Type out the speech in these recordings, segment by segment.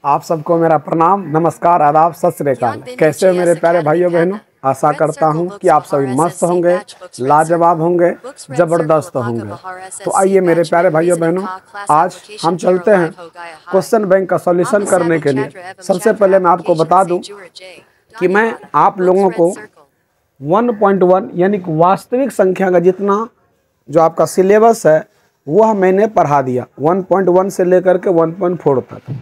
आप सबको मेरा प्रणाम, नमस्कार, आदाब, सत श्री अकाल। कैसे हो मेरे प्यारे भाइयों बहनों। आशा करता हूँ कि आप सभी मस्त होंगे, लाजवाब होंगे, जबरदस्त होंगे। तो आइए मेरे प्यारे भाइयों बहनों, आज हम चलते हैं क्वेश्चन बैंक का सॉल्यूशन करने के लिए। सबसे पहले मैं आपको बता दूं कि मैं आप लोगों को 1.1 यानी कि वास्तविक संख्या का जितना जो आपका सिलेबस है वह मैंने पढ़ा दिया 1.1 से लेकर के 1.4 तक।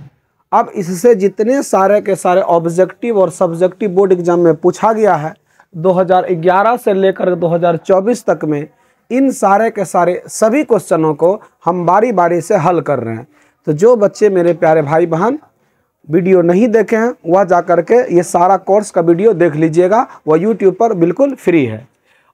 अब इससे जितने सारे के सारे ऑब्जेक्टिव और सब्जेक्टिव बोर्ड एग्जाम में पूछा गया है 2011 से लेकर 2024 तक में, इन सारे के सारे सभी क्वेश्चनों को हम बारी बारी से हल कर रहे हैं। तो जो बच्चे मेरे प्यारे भाई बहन वीडियो नहीं देखे हैं वह जा कर के ये सारा कोर्स का वीडियो देख लीजिएगा, वह यूट्यूब पर बिल्कुल फ्री है।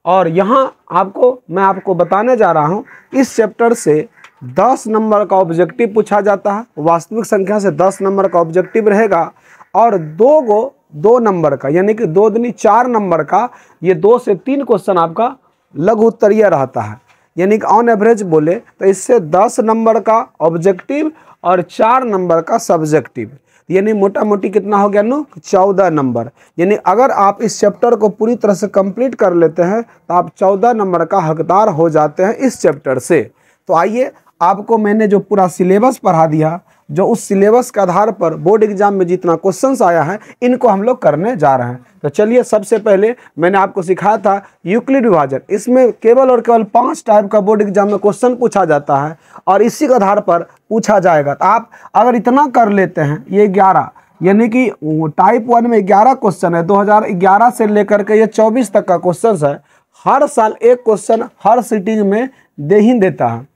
और यहाँ मैं आपको बताने जा रहा हूँ, इस चैप्टर से 10 नंबर का ऑब्जेक्टिव पूछा जाता है। वास्तविक संख्या से 10 नंबर का ऑब्जेक्टिव रहेगा और 2 नंबर का यानी कि 2 दूनी 4 नंबर का, ये 2 से 3 क्वेश्चन आपका लघु उत्तरीय रहता है। यानी कि ऑन एवरेज बोले तो इससे 10 नंबर का ऑब्जेक्टिव और 4 नंबर का सब्जेक्टिव, यानी मोटा मोटी कितना हो गया नो 14 नंबर। यानी अगर आप इस चैप्टर को पूरी तरह से कंप्लीट कर लेते हैं तो आप 14 नंबर का हकदार हो जाते हैं इस चैप्टर से। तो आइए, आपको मैंने जो पूरा सिलेबस पढ़ा दिया, जो उस सिलेबस के आधार पर बोर्ड एग्जाम में जितना क्वेश्चंस आया है इनको हम लोग करने जा रहे हैं। तो चलिए, सबसे पहले मैंने आपको सिखाया था यूक्लिड विभाजन। इसमें केवल और केवल 5 टाइप का बोर्ड एग्जाम में क्वेश्चन पूछा जाता है और इसी के आधार पर पूछा जाएगा। तो आप अगर इतना कर लेते हैं, ये 11 यानी कि टाइप 1 में 11 क्वेश्चन है, 2011 से लेकर के ये 24 तक का क्वेश्चन है। हर साल एक क्वेश्चन हर सिटिंग में दे ही देता है।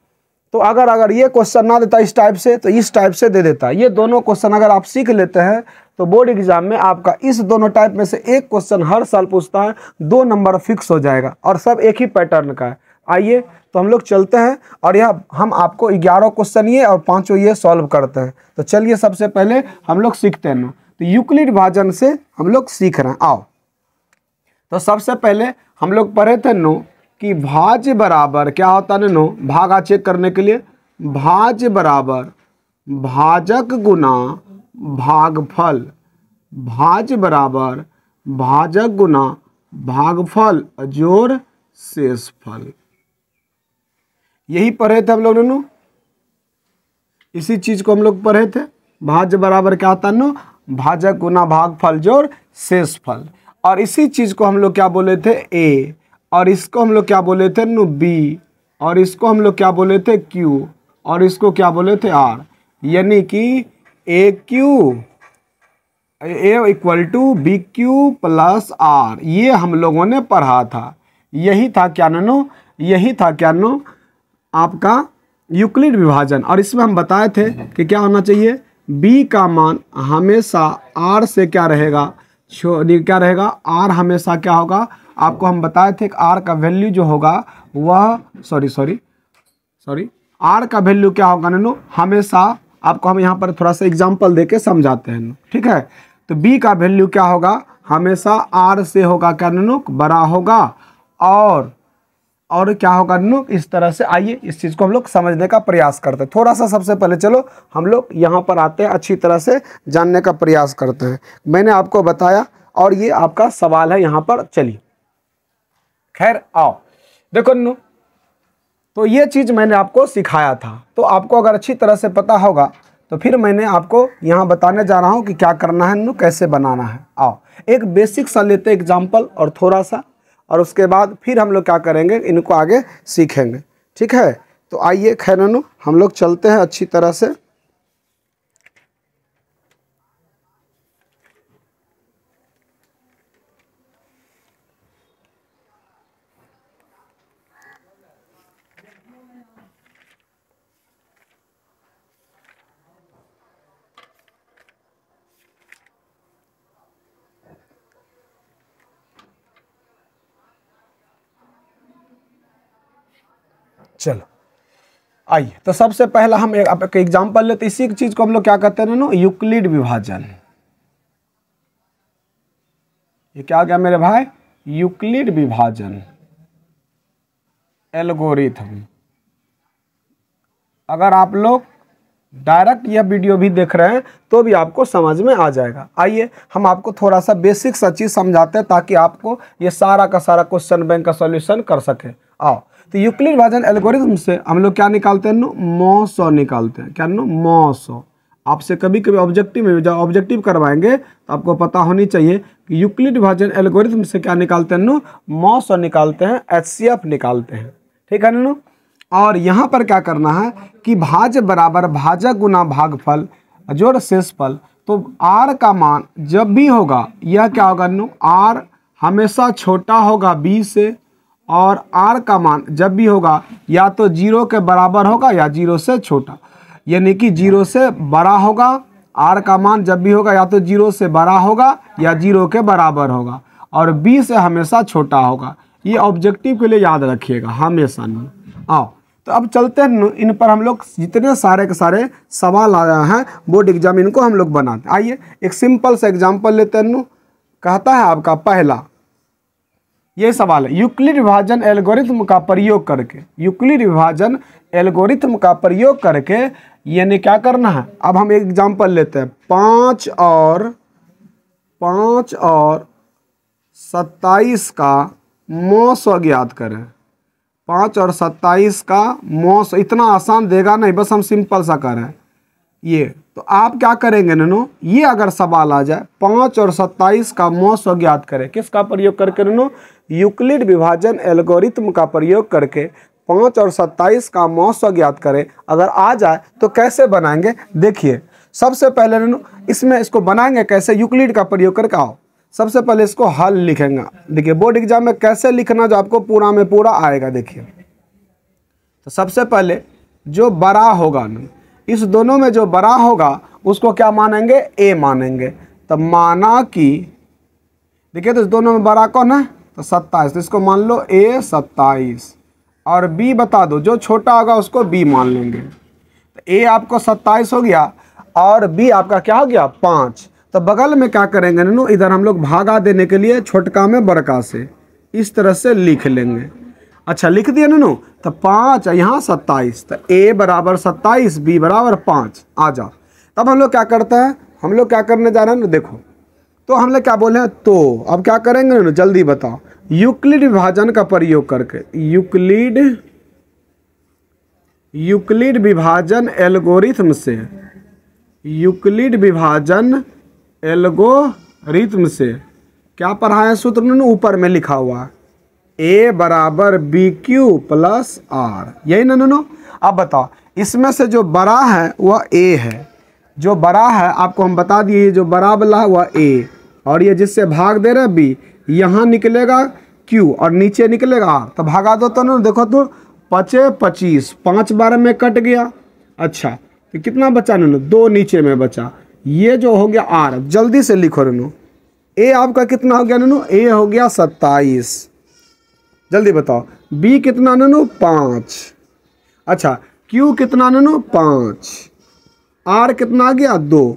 तो अगर ये क्वेश्चन ना देता इस टाइप से तो इस टाइप से दे देता है। ये दोनों क्वेश्चन अगर आप सीख लेते हैं तो बोर्ड एग्जाम में आपका इस दोनों टाइप में से एक क्वेश्चन हर साल पूछता है, 2 नंबर फिक्स हो जाएगा और सब एक ही पैटर्न का है। आइए तो हम लोग चलते हैं और यह हम आपको 11 क्वेश्चन ये और 5 ये सॉल्व करते हैं। तो चलिए, सबसे पहले हम लोग सीखते हैं। तो यूक्लिड विभाजन से हम लोग सीख रहे हैं। आओ, तो सबसे पहले हम लोग पढ़े थे कि भाज्य बराबर क्या होता है नो, भागा चेक करने के लिए, भाज्य बराबर भाजक गुना भागफल, भाज्य बराबर भाजक गुना भागफल जोड़ शेषफल। यही पढ़े थे हम लोग ने, इसी चीज को हम लोग पढ़े थे। भाज्य बराबर क्या होता है नो, भाजक गुना भागफल जोड़ शेषफल। और इसी चीज को हम लोग क्या बोले थे, ए, और इसको हम लोग क्या बोले थे नो, बी, और इसको हम लोग क्या बोले थे, क्यू, और इसको क्या बोले थे, आर। यानी कि a q a equal to b q plus r, ये हम लोगों ने पढ़ा था। यही था क्या नो, यही था क्या नो आपका यूक्लिड विभाजन। और इसमें हम बताए थे कि क्या होना चाहिए, b का मान हमेशा r से क्या रहेगा, क्या रहेगा, r हमेशा क्या होगा, आपको हम बताए थे कि r का वैल्यू जो होगा वह सॉरी r का वैल्यू क्या होगा नो, हमेशा आपको हम यहाँ पर थोड़ा सा एग्जांपल देके समझाते हैं, ठीक है। तो b का वैल्यू क्या होगा, हमेशा r से होगा क्या नो, बड़ा होगा, और क्या होगा नो, इस तरह से। आइए इस चीज़ को हम लोग समझने का प्रयास करते हैं। थोड़ा सा सबसे पहले चलो हम लोग यहाँ पर आते हैं, अच्छी तरह से जानने का प्रयास करते हैं। मैंने आपको बताया और ये आपका सवाल है यहाँ पर। चलिए, खैर आओ, देखो नो, तो ये चीज़ मैंने आपको सिखाया था। तो आपको अगर अच्छी तरह से पता होगा तो फिर मैंने आपको यहाँ बताने जा रहा हूँ कि क्या करना है नो, कैसे बनाना है। आओ, एक बेसिक सा लेते एग्जाम्पल और थोड़ा सा, और उसके बाद फिर हम लोग क्या करेंगे, इनको आगे सीखेंगे, ठीक है। तो आइए खैर हम लोग चलते हैं अच्छी तरह से। चलो आइए, तो सबसे पहला हम एक एग्जांपल लेते, इसी चीज को हम लोग क्या कहते हैं नो, यूक्लिड विभाजन। ये क्या गया मेरे भाई, यूक्लिड विभाजन एल्गोरिथम। अगर आप लोग डायरेक्ट यह वीडियो भी देख रहे हैं तो भी आपको समझ में आ जाएगा। आइए हम आपको थोड़ा सा बेसिक सा चीज़ समझाते हैं ताकि आपको ये सारा का सारा क्वेश्चन बैंक का सॉल्यूशन कर सके। आओ, तो यूक्लिड विभाजन एल्गोरिथम से हम लोग क्या निकालते हैं? मॉ निकालते हैं। क्या मॉ? आपसे कभी कभी ऑब्जेक्टिव में जब ऑब्जेक्टिव करवाएंगे तो आपको पता होनी चाहिए कि यूक्लिड विभाजन एल्गोरिथम से क्या निकालते हैं? मॉ निकालते हैं, HCF निकालते हैं। ठीक है नू। और यहाँ पर क्या करना है कि भाज्य बराबर भाजक गुना भागफल जोड़ शेषफल। तो R का मान जब भी होगा यह क्या होगा? R हमेशा छोटा होगा B से, और R का मान जब भी होगा या तो 0 के बराबर होगा या 0 से छोटा, यानी कि 0 से बड़ा होगा। R का मान जब भी होगा या तो 0 से बड़ा होगा या 0 के बराबर होगा, और B से हमेशा छोटा होगा। ये ऑब्जेक्टिव के लिए याद रखिएगा हमेशा। आओ, तो अब चलते हैं इन पर हम लोग जितने सारे के सारे सवाल आया हैं बोर्ड एग्जाम, इनको हम लोग बनाते हैं। आइए एक सिंपल सा एग्जाम्पल लेते हैं। कहता है आपका पहला ये सवाल है, यूक्लिड विभाजन एल्गोरिथम का प्रयोग करके, यूक्लिड विभाजन एल्गोरिथम का प्रयोग करके यानी क्या करना है? अब हम एक एग्जाम्पल लेते हैं, 5 और 27 का मॉस ज्ञात करें। 5 और 27 का मॉस, इतना आसान देगा नहीं, बस हम सिंपल सा करें ये। तो आप क्या करेंगे ननो, ये अगर सवाल आ जाए 5 और 27 का मॉस ज्ञात करें, किसका प्रयोग करके ननो? यूक्लिड विभाजन एल्गोरिथम का प्रयोग करके 5 और 27 का मॉस ज्ञात करें। अगर आ जाए तो कैसे बनाएंगे? देखिए सबसे पहले ननो इसमें इसको बनाएंगे कैसे? यूक्लिड का प्रयोग करके। आओ सबसे पहले इसको हल लिखेंगे। देखिए बोर्ड एग्जाम में कैसे लिखना जो आपको पूरा में पूरा आएगा। देखिए तो सबसे पहले जो बड़ा होगा ना, इस दोनों में जो बड़ा होगा उसको क्या मानेंगे? A मानेंगे। तो माना कि देखिए तो इस दोनों में बड़ा कौन है? तो 27, तो इसको मान लो A 27, और B बता दो, जो छोटा होगा उसको B मान लेंगे। तो A आपको 27 हो गया और B आपका क्या हो गया? 5। तो बगल में क्या करेंगे ननू, इधर हम लोग भागा देने के लिए छोटका में बड़का से इस तरह से लिख लेंगे। अच्छा लिख दिया ननू, तो 5 यहाँ 27, तो A बराबर 27, B बराबर 5 आ जाओ। तब हम लोग क्या करते हैं? हम लोग क्या करने जा रहे हैं ना, देखो तो हम लोग क्या बोले हैं? तो अब क्या करेंगे ना, जल्दी बताओ। यूक्लिड विभाजन का प्रयोग करके, यूक्लिड विभाजन एल्गोरिथम से, यूक्लिड विभाजन एल्गोरिथम से क्या पढ़ा है सूत्र ने? ऊपर में लिखा हुआ है A बराबर BQ प्लस R, यही ना नो। अब बताओ इसमें से जो बड़ा है वह A है, जो बड़ा है आपको हम बता दिए, जो बड़ा वाला है वह A, और ये जिससे भाग दे रहे B, यहाँ निकलेगा Q और नीचे निकलेगा R। तो भागा दो तो ना, देखो तो 25, 5 बार में कट गया। अच्छा तो कितना बचा नू? 2 नीचे में बचा, ये जो हो गया R। जल्दी से लिखो नू, A आपका कितना हो गया नू? A हो गया 27। जल्दी बताओ B कितना नू? 5। अच्छा Q कितना नू? 5। R कितना आ गया? 2।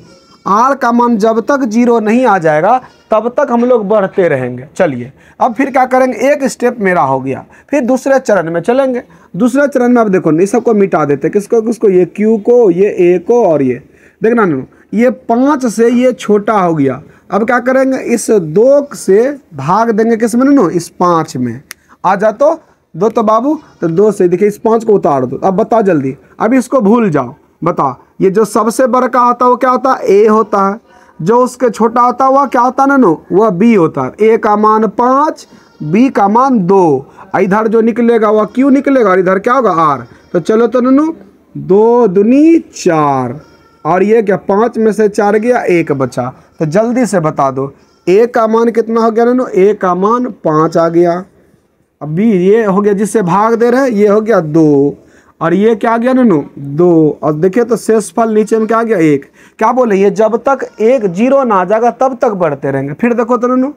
R का मान जब तक 0 नहीं आ जाएगा तब तक हम लोग बढ़ते रहेंगे। चलिए अब फिर क्या करेंगे? एक स्टेप मेरा हो गया, फिर दूसरे चरण में चलेंगे। दूसरे चरण में अब देखो इस सबको मिटा देते, किसको किसको? ये Q को, ये A को, और ये देखना नू, ये 5 से ये छोटा हो गया। अब क्या करेंगे? इस 2 से भाग देंगे किस में नू? इस 5 में। आ जा तो 2 तो बाबू, तो 2 से देखिए इस 5 को उतार दो। अब बताओ जल्दी, अब इसको भूल जाओ। बताओ ये जो सबसे बड़ा होता है वो क्या होता है? A होता है। जो उसके छोटा होता है वह क्या होता है ना? वह B होता है। A का मान 5, B का मान 2, इधर जो निकलेगा वह Q निकलेगा, और इधर क्या होगा? R। तो चलो तो ननू 2 दूनी 4, और ये क्या? 5 में से 4 गया, 1 बचा। तो जल्दी से बता दो A का मान कितना हो गया ननू? A का मान 5 आ गया। अब B ये हो गया जिससे भाग दे रहे, ये हो गया 2, और ये क्या आ गया ननू? 2। और देखिए तो शेषफल नीचे में क्या आ गया? 1। क्या बोले? ये जब तक 1 0 ना आ जाएगा तब तक बढ़ते रहेंगे। फिर देखो तो ननू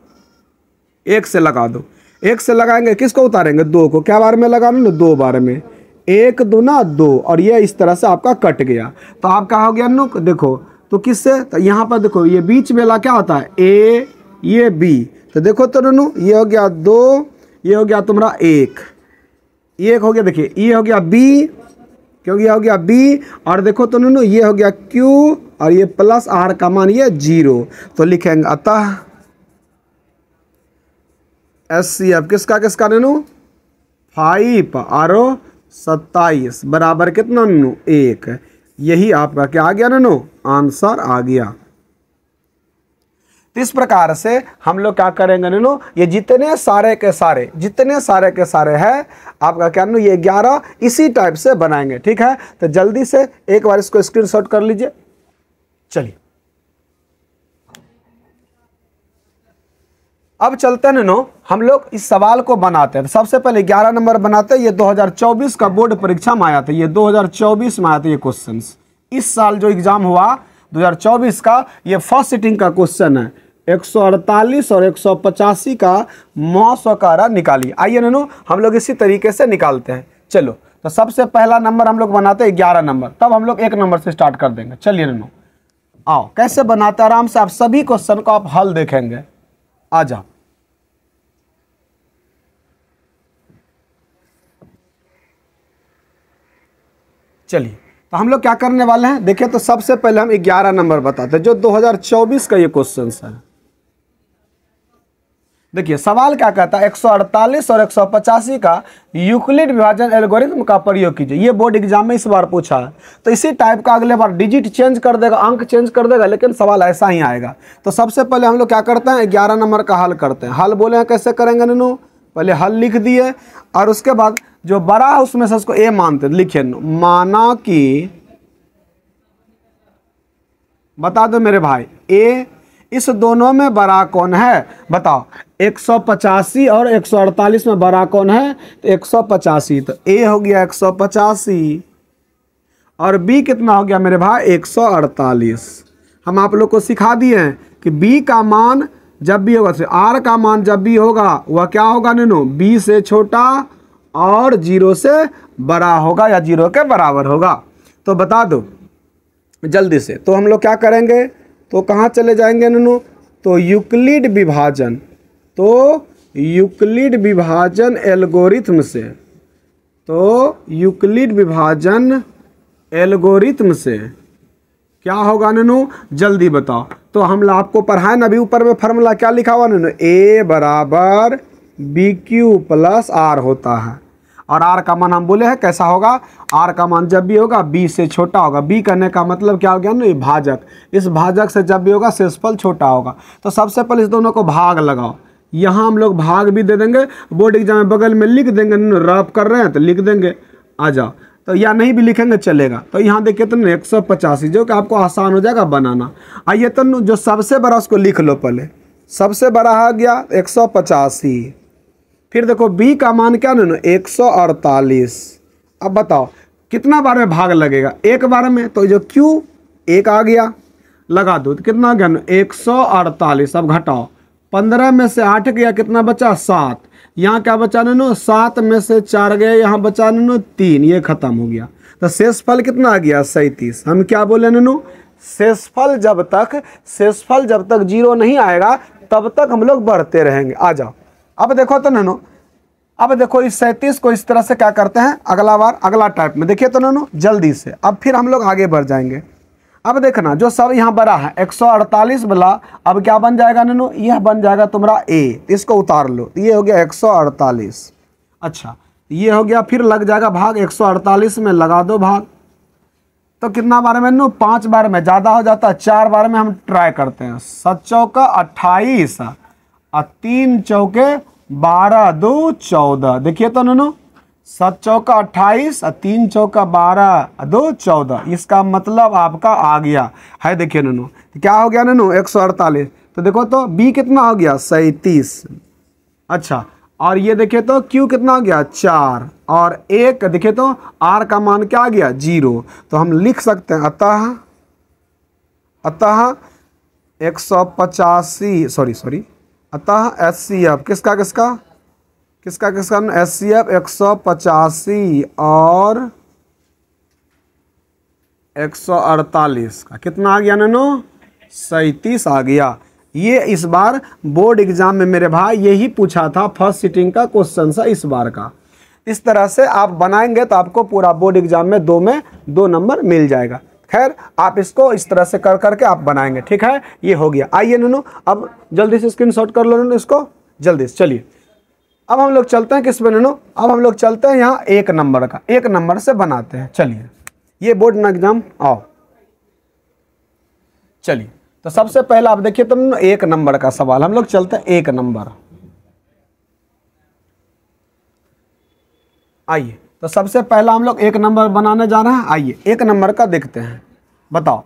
1 से लगा दो, 1 से लगाएंगे किसको उतारेंगे? 2 को। क्या बार में लगा नू? 2 बार में। 1 दूना 2, और ये इस तरह से आपका कट गया। तो आपका हो गया नू, देखो तो किससे? तो यहाँ पर देखो ये बीच में क्या होता है? A, ये B। तो देखो तो ननू ये हो गया 2, ये हो गया तुम्हारा 1 हो गया। देखिए ये हो गया B, क्योंकि ये हो गया बी, और देखो तो नैनो ये हो गया क्यू, और ये प्लस आर का मान ये 0, तो लिखेंगे अतः HCF किसका किसका नैनो 5 और 27 बराबर कितना नैनो 1। यही आपका क्या आ गया नैनो आंसर आ गया। तो इस प्रकार से हम लोग क्या करेंगे नैनो, ये जितने सारे के सारे है आपका क्या नैनो ये 11 इसी टाइप से बनाएंगे। ठीक है, तो जल्दी से एक बार इसको स्क्रीनशॉट कर लीजिए। चलिए अब चलते हैं नैनो, हम लोग इस सवाल को बनाते हैं। सबसे पहले 11 नंबर बनाते हैं। ये 2024 का बोर्ड परीक्षा में आया था, ये 2024 में आया था ये क्वेश्चन। इस साल जो एग्जाम हुआ 2024 का, ये फर्स्ट सिटिंग का क्वेश्चन है। 148 और 185 का मौसो कारा निकालिए। आइए नैनो हम लोग इसी तरीके से निकालते हैं। चलो तो सबसे पहला नंबर हम लोग बनाते हैं 11 नंबर, तब हम लोग 1 नंबर से स्टार्ट कर देंगे। चलिए नैनो आओ कैसे बनाते हैं, आराम से आप सभी क्वेश्चन को आप हल देखेंगे। आ जाओ। चलिए तो हम लोग क्या करने वाले हैं, देखिए तो सबसे पहले हम 11 नंबर बताते हैं जो 2024 का ये क्वेश्चन है। देखिए सवाल क्या कहता है, 148 और 185 का यूक्लिड विभाजन एल्गोरिथम का प्रयोग कीजिए। ये बोर्ड एग्जाम में इस बार पूछा है, तो इसी टाइप का अगले बार डिजिट चेंज कर देगा, अंक चेंज कर देगा, लेकिन सवाल ऐसा ही आएगा। तो सबसे पहले हम लोग क्या करते हैं 11 नंबर का हल करते हैं। हल बोले हैं कैसे करेंगे नैनो, पहले हल लिख दिए और उसके बाद जो बड़ा है उसमें से उसको ए मानते, लिखिए माना कि, बता दो मेरे भाई ए इस दोनों में बड़ा कौन है, बताओ 185 और 148 में बड़ा कौन है, तो 185, तो ए हो गया 185 और बी कितना हो गया मेरे भाई 148। हम आप लोग को सिखा दिए हैं कि बी का मान जब भी होगा, आर का मान जब भी होगा वह क्या होगा नैनो बी से छोटा और 0 से बड़ा होगा या 0 के बराबर होगा। तो बता दो जल्दी से। तो हम लोग क्या करेंगे, तो कहाँ चले जाएंगे नैनो, तो यूक्लिड विभाजन, तो यूक्लिड विभाजन एल्गोरिथम से, तो यूक्लिड विभाजन एल्गोरिथम से क्या होगा नैनो जल्दी बताओ। तो हम आपको पढ़ाए ना अभी ऊपर में फार्मूला क्या लिखा हुआ नैनो, ए बराबर बी क्यू प्लस आर होता है, और आर का मान हम बोले हैं कैसा होगा, आर का मान जब भी होगा बी से छोटा होगा। बी करने का मतलब क्या हो गया ना, ये भाजक, इस भाजक से जब भी होगा शेषफल छोटा होगा। तो सबसे पहले इस दोनों को भाग लगाओ, यहाँ हम लोग भाग भी दे देंगे, बोर्ड एग्जाम में बगल में लिख देंगे, रफ कर रहे हैं तो लिख देंगे, आ जाओ। तो या नहीं भी लिखेंगे चलेगा। तो यहाँ देखिए तो 185 जो कि आपको आसान हो जाएगा बनाना। आइए तो जो सबसे बड़ा उसको लिख लो, पहले सबसे बड़ा आ गया 185, फिर देखो b का मान क्या ना 148। अब बताओ कितना बार में भाग लगेगा, एक बार में, तो जो q एक आ गया लगा दो, तो कितना आ गया ना 148। अब घटाओ 15 में से 8 गया, कितना बचा 7, यहाँ क्या बचा नैनो 7 में से 4 गए, यहाँ बचा नैनो 3, ये खत्म हो गया। तो शेषफल कितना आ गया 37। हम क्या बोले नैनो, शेषफल जब तक 0 नहीं आएगा तब तक हम लोग बढ़ते रहेंगे। आ जाओ अब देखो तो नैनो, अब देखो इस 37 को इस तरह से क्या करते हैं अगला बार अगला टाइप में, देखिए तो नैनो जल्दी से। अब फिर हम लोग आगे बढ़ जाएंगे। अब देखना जो सब यहाँ बड़ा है 148 वाला, अब क्या बन जाएगा नैनो, यह बन जाएगा तुम्हारा ए, इसको उतार लो, ये हो गया 148। अच्छा ये हो गया, फिर लग जाएगा भाग, 148 में लगा दो भाग, तो कितना बार में नैनो 5 बार में, ज़्यादा हो जाता है 4 बार में हम ट्राई करते हैं। 7 चौका 28 और 3 चौके 12 2 14, देखिए तो नैनो 7 चौका 28 और 3 चौका 12 2 14, इसका मतलब आपका आ गया है। देखिए नैनो क्या हो गया नैनो 148, तो देखो तो b कितना हो गया 37। अच्छा और ये देखिए तो q कितना हो गया 4 और 1, देखिए तो r का मान क्या आ गया 0। तो हम लिख सकते हैं अतः 185 अतः HCF किसका HCF 185 और 148 का कितना आ गया नैनो 37 आ गया। ये इस बार बोर्ड एग्जाम में मेरे भाई यही पूछा था, फर्स्ट सिटिंग का क्वेश्चन था इस बार का। इस तरह से आप बनाएंगे तो आपको पूरा बोर्ड एग्जाम में 2 नंबर मिल जाएगा। खैर आप इसको इस तरह से कर करके आप बनाएंगे, ठीक है। ये हो गया। आइए नूनू अब जल्दी से स्क्रीनशॉट कर लो नूनू इसको जल्दी से। चलिए अब हम लोग चलते हैं किस पे नूनू, अब हम लोग चलते हैं यहाँ 1 नंबर का, 1 नंबर से बनाते हैं। चलिए ये बोर्ड एग्जाम आओ। चलिए तो सबसे पहला आप देखिए तो 1 नंबर का सवाल, हम लोग चलते हैं 1 नंबर। आइए तो सबसे पहला हम लोग 1 नंबर बनाने जा रहे हैं। आइए 1 नंबर का देखते हैं। बताओ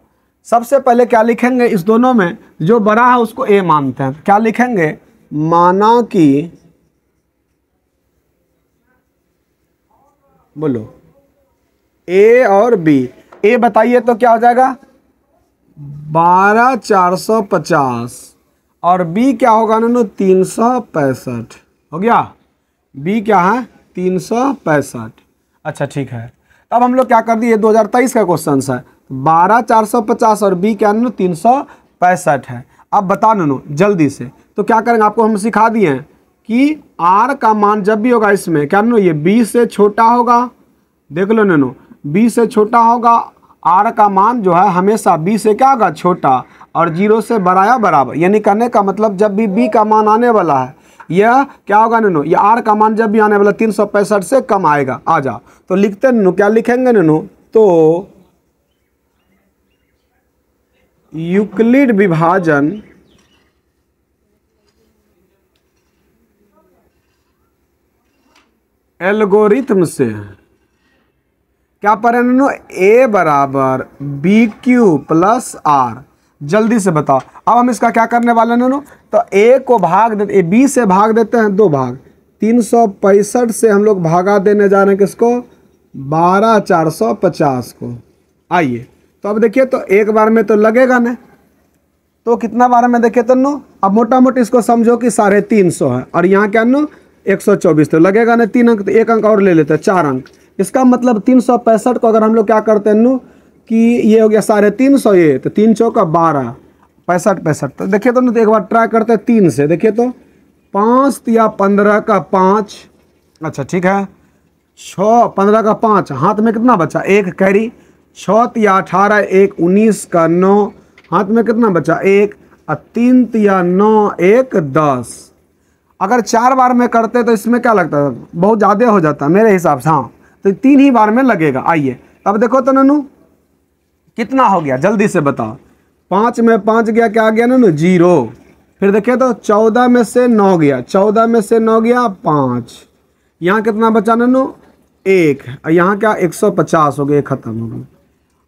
सबसे पहले क्या लिखेंगे, इस दोनों में जो बड़ा है उसको ए मानते हैं। क्या लिखेंगे, माना कि बोलो ए और बी। ए बताइए तो क्या हो जाएगा 12450 और बी क्या होगा ना 365 हो गया। बी क्या है 365। अच्छा ठीक है। अब हम लोग क्या कर दिए 2023 का क्वेश्चन है, 12450 और बी क्या ना 365 है। अब बता नू जल्दी से तो क्या करेंगे, आपको हम सिखा दिए हैं कि आर का मान जब भी होगा इसमें क्या नो ये बी से छोटा होगा। देख लो नू बी से छोटा होगा, आर का मान जो है हमेशा बी से क्या होगा छोटा और 0 से बड़ा या बराबर। यानी कहने का मतलब जब भी बी का मान आने वाला है यह क्या होगा नू, ये आर का मान जब भी आने वाला 365 से कम आएगा। आ जाओ तो लिखते नू, क्या लिखेंगे नू तो यूक्लिड विभाजन एल्गोरिथम से क्या पढ़े नू, ए बराबर बी क्यू प्लस आर। जल्दी से बताओ अब हम इसका क्या करने वाले नू, तो ए को भाग देते, बी से भाग देते हैं 2 भाग, 365 से हम लोग भागा देने जा रहे हैं किसको 12450 को। आइए तो अब देखिए तो एक बार में तो लगेगा ना, तो कितना बार में देखिए तो नो, अब मोटा मोटी इसको समझो कि 350 है और यहाँ क्या नो 124 तो लगेगा ना 3 अंक, तो 1 अंक और ले लेते हैं 4 अंक। इसका मतलब 365 को अगर हम लोग क्या करते हैं नो कि ये हो गया 350, ये तो 3 चौका 12 65। तो देखिए तो एक बार ट्राई करते हैं 3 से। देखिए तो 5 या 15 का 5, अच्छा ठीक है 6 15 का 5, हाथ में कितना बचा 1 कैरी, 6 या 18 1 19 का 9, हाथ में कितना बचा 1 और 3 या 9 1 10। अगर 4 बार में करते तो इसमें क्या लगता है बहुत ज़्यादा हो जाता मेरे हिसाब से। हाँ तो 3 ही बार में लगेगा। आइए अब देखो तो ननू कितना हो गया जल्दी से बताओ। 5 में 5 गया, क्या आ गया ननू 0। फिर देखिए तो 14 में से 9 गया, 14 में से 9 गया 5, यहाँ कितना बचा ननू 1, और यहाँ क्या 150 हो गया, खत्म हो गया।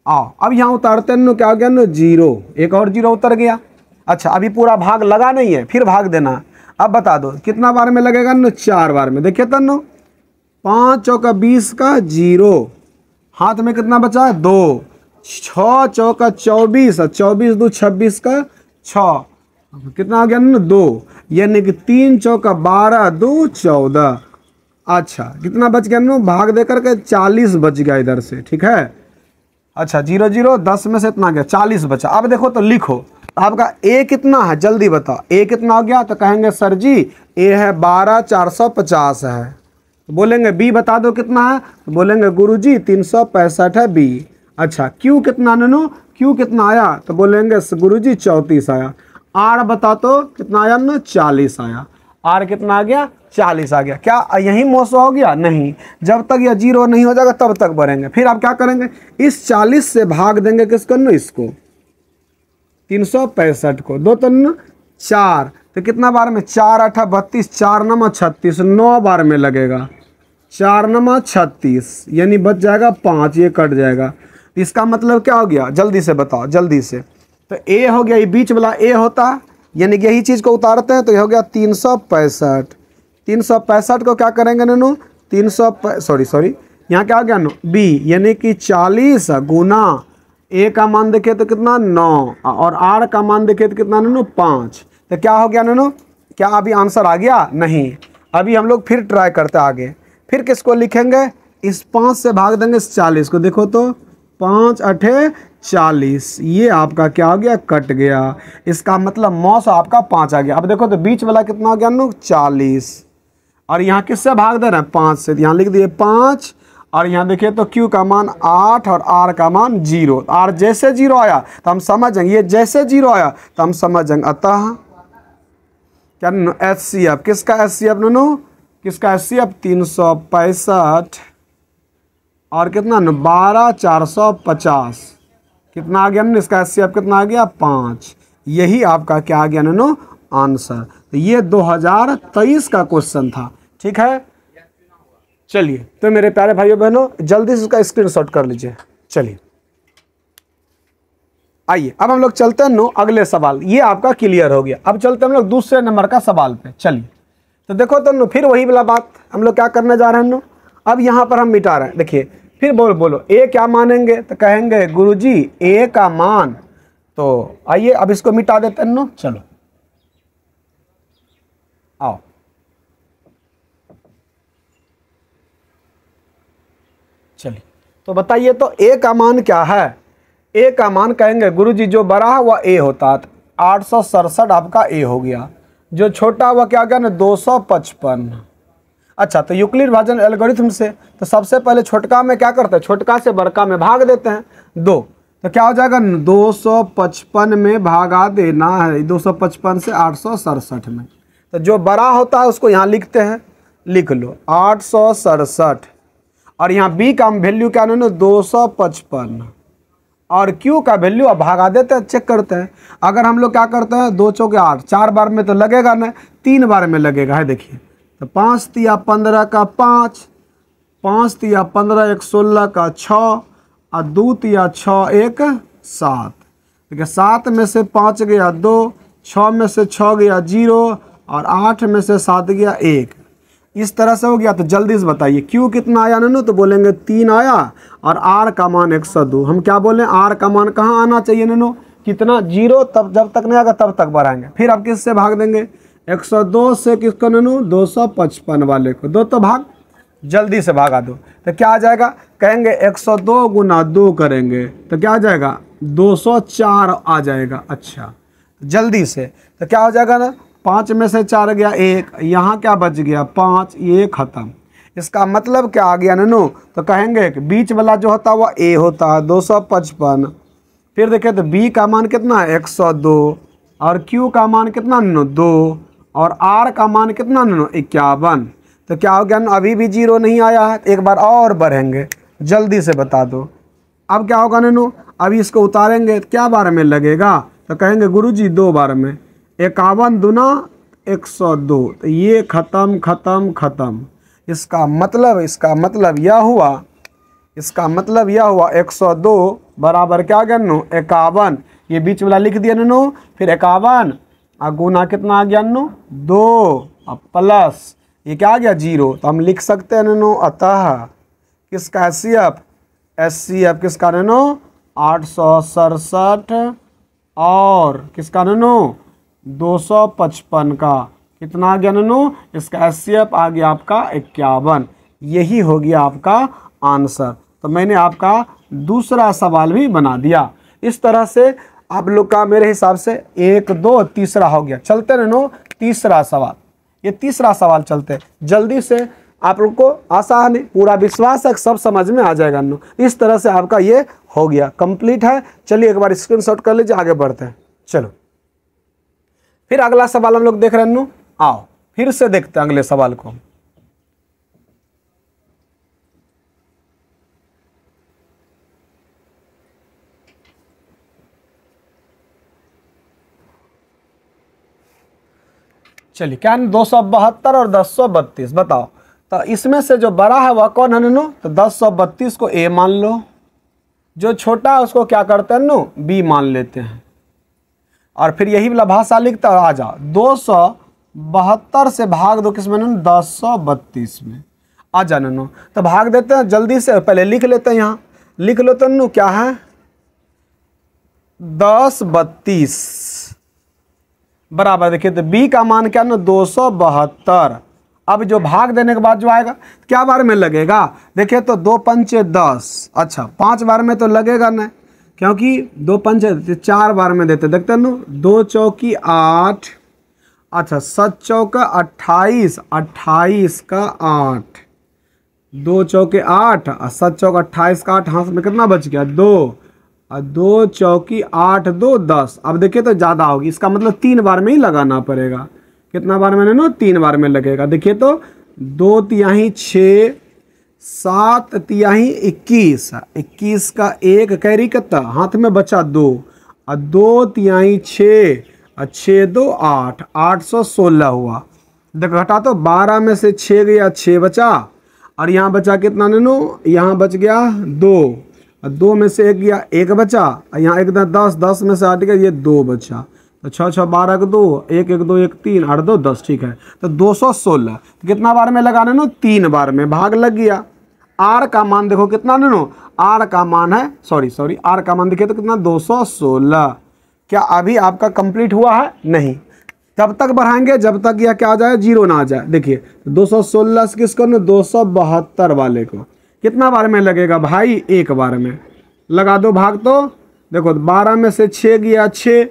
आओ अब यहाँ उतारते ननू क्या हो गया नू 0, एक और 0 उतर गया। अच्छा अभी पूरा भाग लगा नहीं है, फिर भाग देना। अब बता दो कितना बार में लगेगा नू 4 बार में। देखिए तो नू 5 चौका 20 का 0, हाथ में कितना बचा है 2, 6 चौका 24 और 24 2 26 का 6, कितना आ गया ना 2, यानी कि 3 चौका 12 2 14। अच्छा कितना बच गया ना, भाग दे करके 40 बच गया इधर से, ठीक है। अच्छा 0 0 10 में से इतना गया 40 बचा। अब देखो तो लिखो आपका ए कितना है जल्दी बताओ, ए कितना हो गया, तो कहेंगे सर जी ए है 12450 है। तो बोलेंगे बी बता दो कितना है, तो बोलेंगे गुरुजी 365 है बी। अच्छा क्यू कितना ननू, क्यू कितना आया, तो बोलेंगे गुरुजी 34 आया। आर बता तो कितना आया ना 40 आया। आर कितना आ गया 40 आ गया। क्या यही मौसम हो गया, नहीं, जब तक यह 0 नहीं हो जाएगा तब तक बढ़ेंगे। फिर आप क्या करेंगे इस 40 से भाग देंगे किसको ना, इसको 365 को, 2 3 4, तो कितना बार में 4 8 32, 4 9 36, 9 बार में लगेगा, 4 9 36, यानी बच जाएगा 5, ये कट जाएगा। इसका मतलब क्या हो गया जल्दी से बताओ जल्दी से। तो ए हो गया, ये बीच वाला ए होता, यानी यही चीज़ को उतारते हैं तो ये हो गया 365। 365 को क्या करेंगे ननू 300 सॉरी यहाँ क्या हो गया नो बी, यानी कि 40 गुना ए का मान देखे तो कितना 9 और आर का मान देखे तो कितना ननू 5। तो क्या हो गया ननू, क्या अभी आंसर आ गया, नहीं। अभी हम लोग फिर ट्राई करते आगे। फिर किसको लिखेंगे, इस 5 से भाग देंगे इस 40 को। देखो तो 5 8 40, ये आपका क्या हो गया कट गया। इसका मतलब मौस आपका 5 आ गया। अब देखो तो बीच वाला कितना हो गया नो 40। और यहाँ किससे भाग दे रहे हैं 5 से, यहाँ लिख दिए 5। और यहाँ देखिए तो Q का मान 8 और R का मान 0। R जैसे 0 आया तो हम समझेंगे, ये जैसे 0 आया तो हम समझेंगे। अतः क्या HCF, किसका HCF नूनू, किसका HCF 365 और कितना 12450, कितना आ गया ना, इसका HCF कितना आ गया 5। यही आपका क्या आ गया नूनू आंसर। तो ये 2023 का क्वेश्चन था, ठीक है। चलिए तो मेरे प्यारे भाइयों बहनों जल्दी से इसका स्क्रीनशॉट कर लीजिए। चलिए आइए अब हम लोग चलते हैं अगले सवाल। ये आपका क्लियर हो गया। अब चलते हैं हम लोग दूसरे नंबर का सवाल पे। चलिए तो देखो तो फिर वही वाला बात हम लोग क्या करने जा रहे हैं अब यहाँ पर हम मिटा रहे हैं। देखिए फिर बोलो ए क्या मानेंगे, तो कहेंगे गुरुजी ए का मान, तो आइए अब इसको मिटा देते हैं चलो आओ। चलिए तो बताइए तो ए का मान क्या है। ए का मान कहेंगे गुरुजी जो बड़ा है वह ए होता है, 867 आपका ए हो गया। जो छोटा हुआ क्या गया ना 255। अच्छा तो यूक्लिड विभाजन एल्गोरिथम से तो सबसे पहले छोटका में क्या करते हैं, छोटका से बड़का में भाग देते हैं 2। तो क्या हो जाएगा 255 में भागा देना है, 255 से 867 में। तो जो बड़ा होता है उसको यहाँ लिखते हैं, लिख लो 867। और यहाँ बी का वैल्यू क्या ना 255 और क्यू का वैल्यू अब भागा देते हैं, चेक करते हैं। अगर हम लोग क्या करते हैं 2 चौके 8, 4 बार में तो लगेगा ना, 3 बार में लगेगा है। देखिए तो 5 तिया 15 का 5, 5 तिया 15 1 16 का 6 और 2 तिया 6 1 7। देखिए 7 में से 5 गया 2, 6 में से 6 गया 0 और 8 में से 7 गया 1। इस तरह से हो गया। तो जल्दी से बताइए क्यू कितना आया ननू, तो बोलेंगे 3 आया और आर का मान 102। हम क्या बोले आर का मान कहाँ आना चाहिए ननू, कितना 0, तब जब तक नहीं आएगा तब तक बढ़ाएंगे। फिर आप किससे भाग देंगे 102 से, किसको ननू 255 वाले को 2 तो भाग, जल्दी से भागा दो। तो क्या आ जाएगा, कहेंगे 102 गुना 2 करेंगे तो क्या आ जाएगा 204 आ जाएगा। अच्छा जल्दी से तो क्या हो जाएगा ना, 5 में से 4 गया 1, यहाँ क्या बच गया 5, ये खत्म। इसका मतलब क्या आ गया ननू, तो कहेंगे कि बीच वाला जो होता है वह ए होता है 255। फिर देखें तो बी का मान कितना है 102 और क्यू का मान कितना ननू 2 और आर का मान कितना ननू 51। तो क्या हो गया ना, अभी भी 0 नहीं आया है, एक बार और बढ़ेंगे, जल्दी से बता दो। अब क्या होगा ननू, अभी इसको उतारेंगे क्या बार में लगेगा, तो कहेंगे गुरुजी 2 बार में, 51 दूना 102। तो ये खत्म खत्म खत्म। इसका मतलब यह हुआ, 102 बराबर क्या गया नो 51। ये बीच वाला लिख दिया नो, फिर 51 और गुना कितना आ गया नो 2 और प्लस ये क्या आ गया 0। तो हम लिख सकते हैं नो, अतः किसका HCF किसका नो 867 और किसका नो 255 का कितना आ गया ननू, इसका HCF आ गया आपका 51। यही हो गया आपका आंसर। तो मैंने आपका दूसरा सवाल भी बना दिया। इस तरह से आप लोग का मेरे हिसाब से 1 2 तीसरा हो गया। चलते ननू तीसरा सवाल, ये तीसरा सवाल चलते जल्दी से। आप लोग को आसान है, पूरा विश्वास है सब समझ में आ जाएगा ननू। इस तरह से आपका ये हो गया, कंप्लीट है। चलिए एक बार स्क्रीनशॉट कर लीजिए, आगे बढ़ते हैं। चलो फिर अगला सवाल हम लोग देख रहे हैं। आओ फिर से देखते हैं अगले सवाल को। चलिए क्या 272 और 1032 बताओ। तो इसमें से जो बड़ा है वह कौन है नो, तो 1032 को ए मान लो, जो छोटा है उसको क्या करते हैं नो बी मान लेते हैं। और फिर यही वाला भाषा लिखता है, आ जाओ 272 से भाग दो किसमें नो 1032 में, आ जा नो। तो भाग देते हैं जल्दी से, पहले लिख लेते हैं, यहाँ लिख लो तो नो क्या है 1032 बराबर, देखिए तो बी का मान क्या ना 272। अब जो भाग देने के बाद जो आएगा क्या बार में लगेगा, देखिए तो 2 पंचे 10। अच्छा 5 बार में तो लगेगा ना, क्योंकि 2 पंचे 4 बार में देते, देखते हैं 2 चौकी 8 अच्छा 7 चौका 28, 28 का 8, 2 चौके 8 और 7 चौका 28 का 8, हाथ में कितना बच गया 2, और 2 चौकी 8 2 10। अब देखिए तो ज़्यादा होगी, इसका मतलब 3 बार में ही लगाना पड़ेगा। कितना बार में ना 3 बार में लगेगा। देखिए तो 2 तिहाई 6, 7 तिहाई 21, 21 का 1 कैरी कितना हाथ में बचा 2, और 2 तिहाई 6 और 6 2 8, 816 हुआ। देखो घटा तो 12 में से 6 गया 6 बचा, और यहाँ बचा कितना नैनो, यहाँ बच गया 2, और 2 में से 1 गया 1 बचा, और यहाँ 1 10, 10 में से 8 गया ये 2 बचा। तो 6 6 12 का 2, 1 1 2 1 3 8 2 10, ठीक है। तो 216 तो कितना बार में लगाना नो, 3 बार में, भाग लग गया। आर का मान देखो कितना नो, आर का मान है सॉरी आर का मान देखिए तो कितना 216। क्या अभी आपका कंप्लीट हुआ है? नहीं, तब तक बढ़ाएंगे जब तक यह क्या आ जाए 0 ना आ जाए। देखिए 216 से किसको ना 272 वाले को कितना बार में लगेगा भाई? 1 बार में। लगा दो भाग। तो देखो 12 में से 6 गया 6,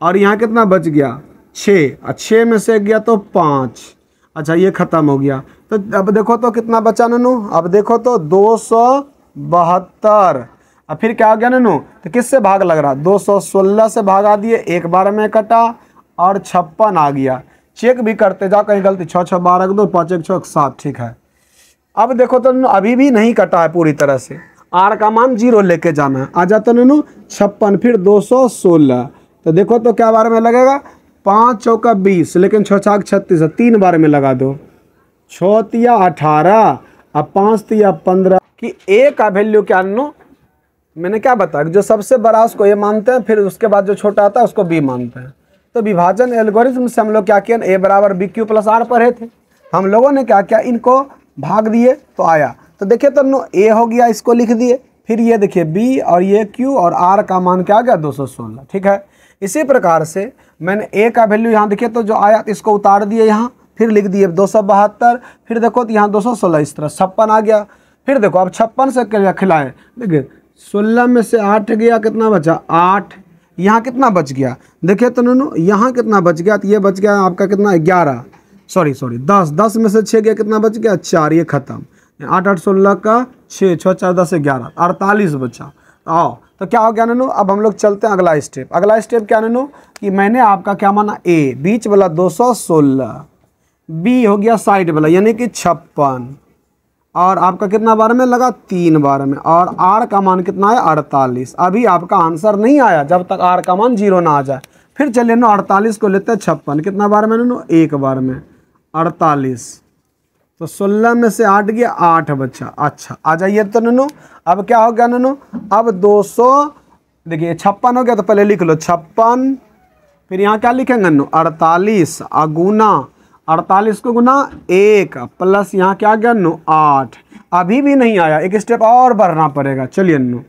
और यहाँ कितना बच गया 6, और 6 में से गया तो 5। अच्छा ये ख़त्म हो गया। तो अब देखो तो कितना बचा ननू, अब देखो तो 272। अब फिर क्या हो गया ननू, तो किससे भाग लग रहा? 216 से भागा दिए, 1 बार में कटा, और 56 आ गया। चेक भी करते जा कहीं गलती, 6 6 12 2 5 1 6 7, ठीक है। अब देखो तो अभी भी नहीं कटा है पूरी तरह से, आर का मान 0 लेके जाना है। आ जाता ननू 56, फिर 216। तो देखो तो क्या बार में लगेगा? 5 चौका 20, लेकिन 6 छाक 36 है, 3 बार में लगा दो। 6 तिया 18 और 5 तिया 15 कि ए का वैल्यू क्या नो, मैंने क्या बताया जो सबसे बड़ा उसको ए मानते हैं, फिर उसके बाद जो छोटा आता है उसको बी मानते हैं। तो विभाजन एल्गोरिथम से हम लोग क्या किया, ए बराबर बी क्यू प्लस आर पढ़े थे। हम लोगों ने क्या किया, इनको भाग दिए तो आया। तो देखिए तो नो ए हो गया, इसको लिख दिए, फिर ये देखिए बी और ये क्यू, और आर का मान क्या आ गया 216, ठीक है। इसी प्रकार से मैंने ए का वैल्यू यहाँ देखिए तो जो आया इसको उतार दिए यहाँ, फिर लिख दिए 272, फिर देखो तो यहाँ 216, इस तरह 56 आ गया। फिर देखो अब 56 से क्या खिलाएं, देखिए 16 में से 8 गया, कितना बचा 8, यहाँ कितना बच गया देखिए तो नो, यहाँ कितना बच गया, तो ये बच गया आपका कितना 11, सॉरी 10, 10 में से 6 गया, कितना बच गया 4, ये खत्म। 8 8 16 का 6, 6 4 10 11, 48 बचा। आओ तो क्या हो गया ननू, अब हम लोग चलते हैं अगला स्टेप। अगला स्टेप क्या ननू कि मैंने आपका क्या माना, ए बीच वाला 216, बी हो गया साइड वाला यानी कि 56, और आपका कितना बार में लगा 3 बार में, और आर का मान कितना है 48। अभी आपका आंसर नहीं आया जब तक आर का मान 0 ना आ जाए। फिर चलिए नो 48 को लेते हैं 56, कितना बार में नो 1 बार में 48। तो 16 में से 8 गया 8 बच्चा। अच्छा आ जाइए तो ननू, अब क्या हो गया ननू, अब 200 देखिए 56 हो गया, तो पहले लिख लो 56, फिर यहाँ क्या लिखेंगे ननू 48, गुना 48 को गुना 1 प्लस यहाँ क्या गया नू 8। अभी भी नहीं आया, एक स्टेप और बढ़ना पड़ेगा। चलिए नू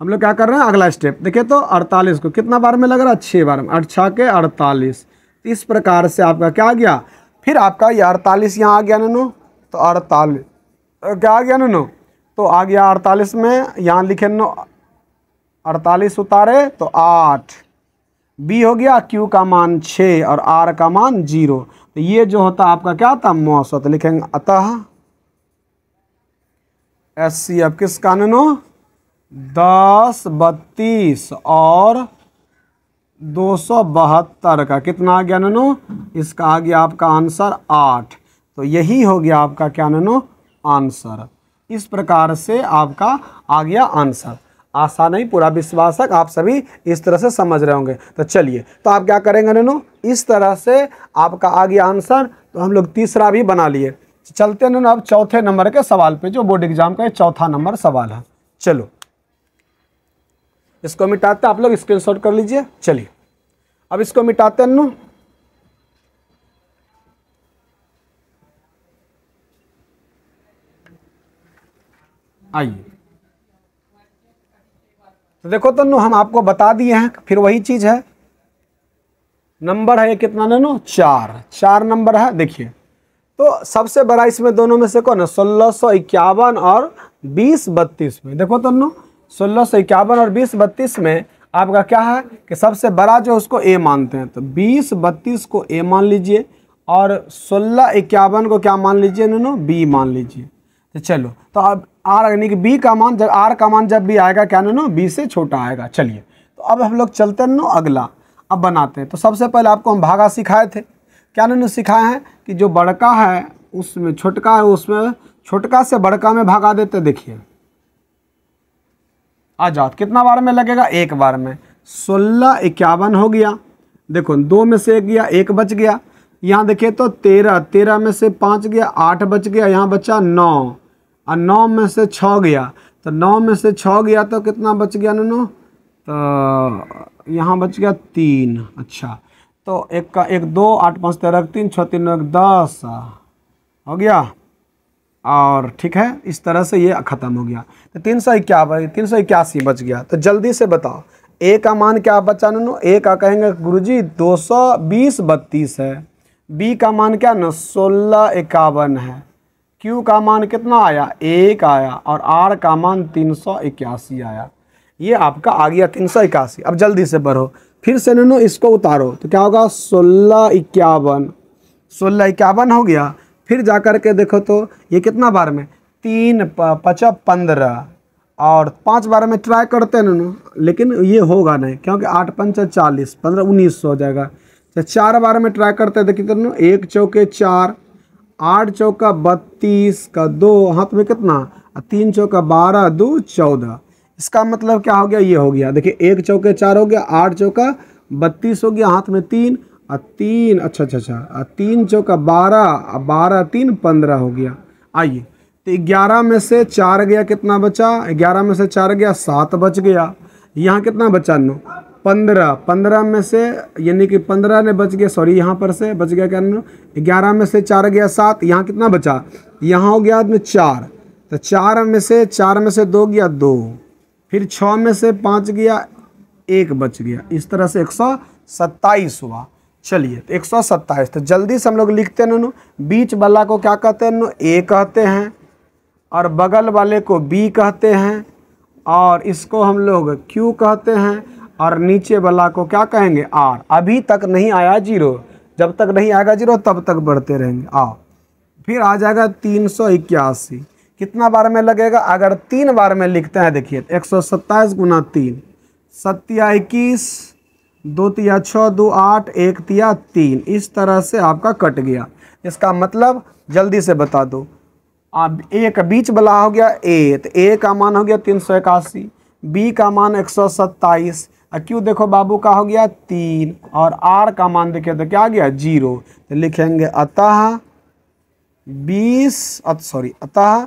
हम लोग क्या कर रहे हैं, अगला स्टेप देखिए तो 48 को कितना बार में लग रहा है 6 बार में, 8 6 के 48। इस प्रकार से आपका क्या आ गया, फिर आपका ये 48 यहाँ आ गया ननू, तो 48 क्या आ गया ननू, तो आ गया 48 में, यहाँ लिखे नो 48 उतारे तो 8, बी हो गया क्यू का मान 6 और आर का मान 0। तो ये जो होता आपका क्या था मौसत, लिखेंगे अतः HCF किस का ननू 10 32 और 272 का कितना आ गया ननू, इसका आ गया आपका आंसर 8। तो यही हो गया आपका क्या ननू आंसर। इस प्रकार से आपका आ गया आंसर। आसान नहीं, पूरा विश्वास है आप सभी इस तरह से समझ रहे होंगे। तो चलिए तो आप क्या करेंगे ननू, इस तरह से आपका आ गया आंसर। तो हम लोग तीसरा भी बना लिए। चलते हैं ननू अब चौथे नंबर के सवाल पे, जो बोर्ड एग्जाम का चौथा नंबर सवाल है। चलो इसको मिटाते हैं, आप लोग स्क्रीनशॉट कर लीजिए। चलिए अब इसको मिटाते हैं नू। आइए तो देखो तो नू हम आपको बता दिए हैं, फिर वही चीज है। नंबर है ये कितना ननू 4 नंबर है। देखिए तो सबसे बड़ा इसमें दोनों में से कौन है 1651 और 2032 में। देखो तो नू 1651 और 2032 में आपका क्या है कि सबसे बड़ा जो उसको ए मानते हैं, तो 20 32 को ए मान लीजिए और 16 51 को क्या मान लीजिए नूनू, बी मान लीजिए। तो चलो, तो अब आर यानी कि बी का मान, जब आर का मान जब भी आएगा क्या नूनू, बी से छोटा आएगा। चलिए, तो अब हम लोग चलते हैं नूनू अगला, अब बनाते हैं। तो सबसे पहले आपको हम भागा सिखाए थे, क्या नूनू सिखाए हैं कि जो बड़का है उसमें छोटका है, उसमें छोटका से बड़का में भागा देते। देखिए आ जाओ, कितना बार में लगेगा, एक बार में। 16 51 हो गया, देखो 2 में से 1 गया, 1 बच गया। यहाँ देखिए तो 13 13 में से 5 गया, 8 बच गया, यहाँ बचा 9 और 9 में से 6 गया, तो 9 में से 6 गया तो कितना बच गया नूनू, तो यहाँ बच गया 3। अच्छा, तो 1 का 1 2 8 5 13 3 6 3 9 1 10 हो गया, और ठीक है, इस तरह से ये ख़त्म हो गया। तो 381 बच गया। तो जल्दी से बताओ ए का मान क्या बचा नूनू, ए का कहेंगे गुरुजी 220 32 है, बी का मान क्या ना 16 51 है, क्यू का मान कितना आया 1 आया, और आर का मान 381 आया। ये आपका आ गया 381। अब जल्दी से बढ़ो, फिर से नूनू इसको उतारो, तो क्या होगा 16 51 हो गया। फिर जा कर के देखो तो ये कितना बार में, 3 5 15 और 5 बार में ट्राई करते हैं नूनू, लेकिन ये होगा नहीं, क्योंकि 8 5 40 15 1900 हो जाएगा। तो 4 बार में ट्राई करते हैं, देखिए तो नूनू 1 चौके 4, 8 चौका 32 का 2 हाथ में कितना, 3 चौका 12 2 14। इसका मतलब क्या हो गया, ये हो गया, देखिए 1 चौके 4 हो गया, 8 चौका 32 हो गया, हाथ में 3 और 3 अच्छा 3 चौका 12 12 3 15 हो गया। आइए, तो 11 में से 4 गया, कितना बचा, 11 में से 4 गया 7 बच गया। यहाँ कितना बचा नो 15, 15 में से यानी कि 15 ने बच गया, सॉरी यहाँ पर से बच गया क्या नो, 11 में से 4 गया 7, यहाँ कितना बचा, यहाँ हो गया 4, तो 4 में से 2 गया 2, फिर 6 में से 5 गया 1 बच गया। इस तरह से 127 हुआ। चलिए, तो 127, तो जल्दी से हम लोग लिखते हैं नूनू, बीच वाला को क्या कहते हैं नूनू, ए कहते हैं, और बगल वाले को बी कहते हैं, और इसको हम लोग क्यू कहते हैं, और नीचे वाला को क्या कहेंगे, आर। अभी तक नहीं आया 0, जब तक नहीं आएगा 0 तब तक बढ़ते रहेंगे। आओ, फिर आ जाएगा 381, कितना बार में लगेगा, अगर 3 बार में लिखते हैं, देखिए 127 गुना 3 7 21 2 तिया 6 2 8 1 तिया 3, इस तरह से आपका कट गया। इसका मतलब जल्दी से बता दो, अब ए का बीच वाला हो गया ए, तो ए का मान हो गया 381, बी का मान 127, और क्यू देखो बाबू का हो गया 3, और आर का मान देखिए तो क्या आ गया 0। तो लिखेंगे अतः 20 अतः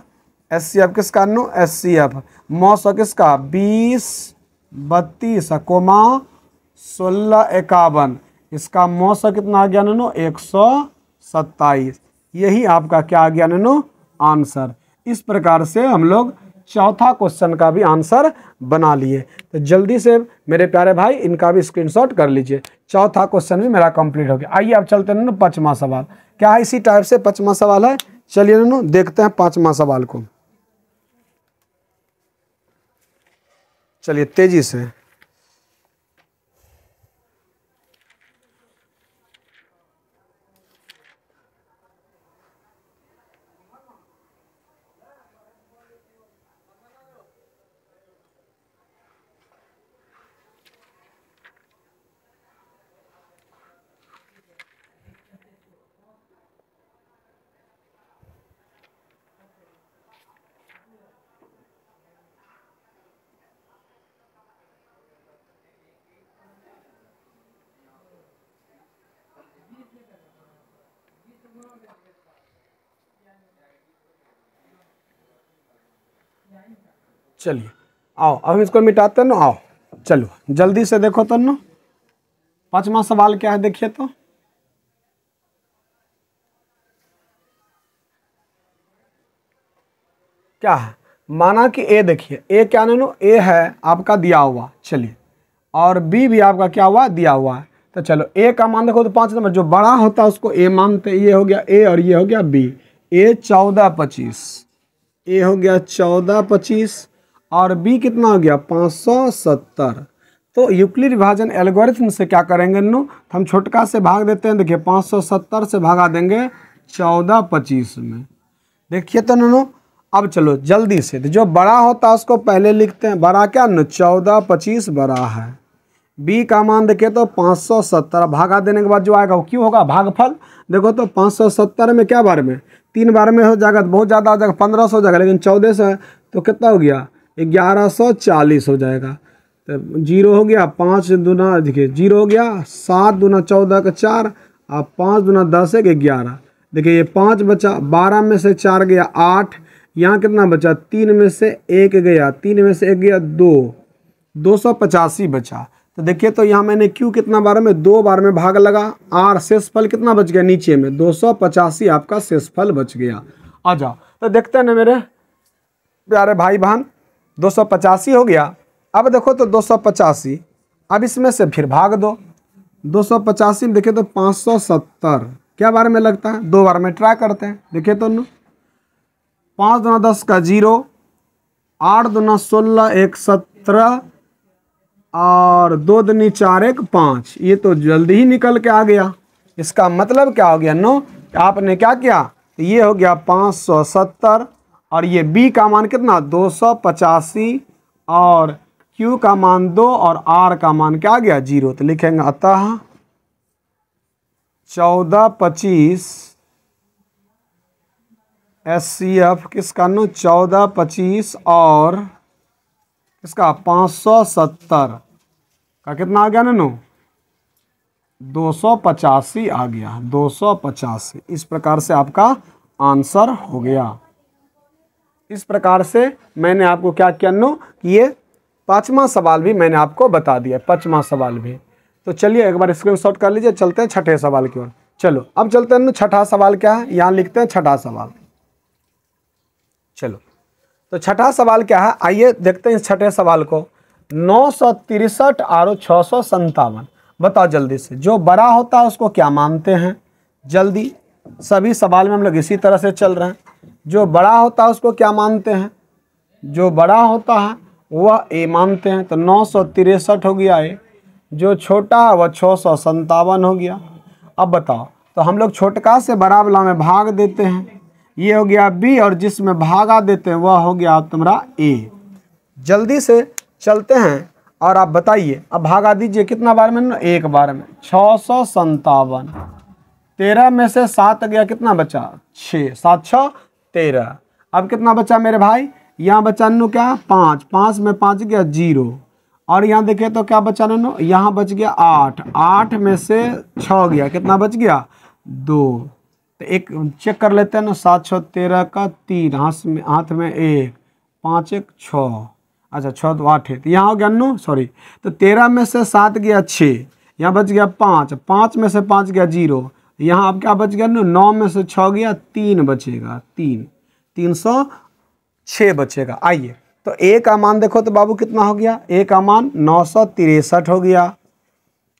SCF किसका नो, SCF मौस किसका 20 32 कोमा 16 51, इसका मौस कितना आ गया नो 127। यही आपका क्या आ गया नो आंसर। इस प्रकार से हम लोग चौथा क्वेश्चन का भी आंसर बना लिए। तो जल्दी से मेरे प्यारे भाई इनका भी स्क्रीनशॉट कर लीजिए। चौथा क्वेश्चन भी मेरा कंप्लीट हो गया। आइए अब चलते हैं 5वां सवाल। क्या इसी टाइप से 5वां सवाल है। चलिए नन्नू देखते हैं 5वां सवाल को। चलिए तेजी से। चलिए आओ अब इसको मिटाते हैं ना। आओ चलो जल्दी से देखो तो ना 5वां सवाल क्या है। देखिए तो क्या है। माना कि ए, देखिए ए क्या नो ए है आपका दिया हुआ। चलिए और बी भी आपका क्या हुआ दिया हुआ है। तो चलो ए का मान देखो तो 5 नंबर जो बड़ा होता है उसको ए मानते। ये हो गया ए और ये हो गया बी। ए 14 25, ए हो गया 14 25 और बी कितना हो गया 570। तो यूक्लिड विभाजन एल्गोरिथम से क्या करेंगे नो, हम छोटका से भाग देते हैं। देखिए 570 से भागा देंगे 1425 में। देखिए तो नो, अब चलो जल्दी से, जो बड़ा होता है उसको पहले लिखते हैं। बड़ा क्या नो, 1425 बड़ा है। बी का मान देखिए तो 570, भागा देने के बाद जो आएगा वो क्यों होगा, भागफल। देखो तो 570 में क्या बार में, 3 बार में हो जाएगा तो बहुत ज़्यादा हो जाएगा, 1500 हो जाएगा। लेकिन 14 से तो कितना हो गया, 1140 हो जाएगा। तो 0 हो गया, 5 दूना देखिए 0 हो गया, 7 दूना 14 का 4, और 5 दूना 10 है 11। देखिए ये 5 बचा, 12 में से 4 गया 8, यहाँ कितना बचा, 3 में से 1 गया, 3 में से 1 गया 2, 285 बचा। तो देखिए तो यहाँ मैंने क्यू कितना बार में, 2 बार में भाग लगा। आर शेषफल कितना बच गया नीचे में, 285 आपका शेषफल बच गया। आ जाओ तो देखते हैं ना मेरे प्यारे भाई बहन, 285 हो गया। अब देखो तो 285, अब इसमें से फिर भाग दो। 285 में देखिए तो 570 क्या बार में लगता है, 2 बार में ट्राई करते हैं। देखिए तो 5 दूना 10 का 0, 8 दूना 16 1 17, और 2 दूनी 4 1 5। ये तो जल्दी ही निकल के आ गया। इसका मतलब क्या हो गया नो, आपने क्या किया, ये हो गया 570, और ये बी का मान कितना 285, और क्यू का मान 2, और आर का मान क्या आ गया 0। तो लिखेंगे अतः 1425 SCF किसका नो, 1425 और इसका 570 का कितना आ गया नो, 285 आ गया, 285। इस प्रकार से आपका आंसर हो गया। इस प्रकार से मैंने आपको क्या किया नो, ये 5वां सवाल भी मैंने आपको बता दिया, 5वां सवाल भी। तो चलिए एक बार स्क्रीनशॉट कर लीजिए, चलते हैं 6ठे सवाल की ओर। चलो अब चलते हैं, 6ठा सवाल क्या है, यहाँ लिखते हैं 6ठा सवाल। चलो तो 6ठा सवाल क्या है, आइए देखते हैं इस 6ठे सवाल को। 963 और 657 बताओ जल्दी से। जो बड़ा होता है उसको क्या मानते हैं, जल्दी, सभी सवाल में हम लोग इसी तरह से चल रहे हैं। जो बड़ा होता है उसको क्या मानते हैं, जो बड़ा होता है वह ए मानते हैं। तो 963 हो गया ए। जो छोटा है वह 657 हो गया। अब बताओ, तो हम लोग छोटका से बड़ा वाला में भाग देते हैं, ये हो गया बी, और जिसमें भागा देते हैं वह हो गया तुम्हारा ए। जल्दी से चलते हैं और आप बताइए। अब भागा दीजिए कितना बार में, 1 बार में। 657, 13 में से 7 गया, कितना बचा 6, 7 6 13। अब कितना बचा मेरे भाई, यहाँ बचा नो क्या 5, 5 में 5 गया 0, और यहाँ देखिए तो क्या बचा नो, यहाँ बच गया 8, 8 में से 6 गया, कितना बच गया 2। तो एक चेक कर लेते हैं ना, 7 6 13 का 3, हाथ में 1, 5 1 6, अच्छा 6 तो 8 है, तो यहाँ हो गया नो, सॉरी। तो 13 में से 7 गया 6, यहाँ बच गया 5, 5 में से 5 गया 0, यहाँ अब क्या बच गया नो, 9 में से 6 गया 3 बचेगा, 306 बचेगा। आइए तो ए का मान देखो तो बाबू कितना हो गया, ए का मान 963 हो गया।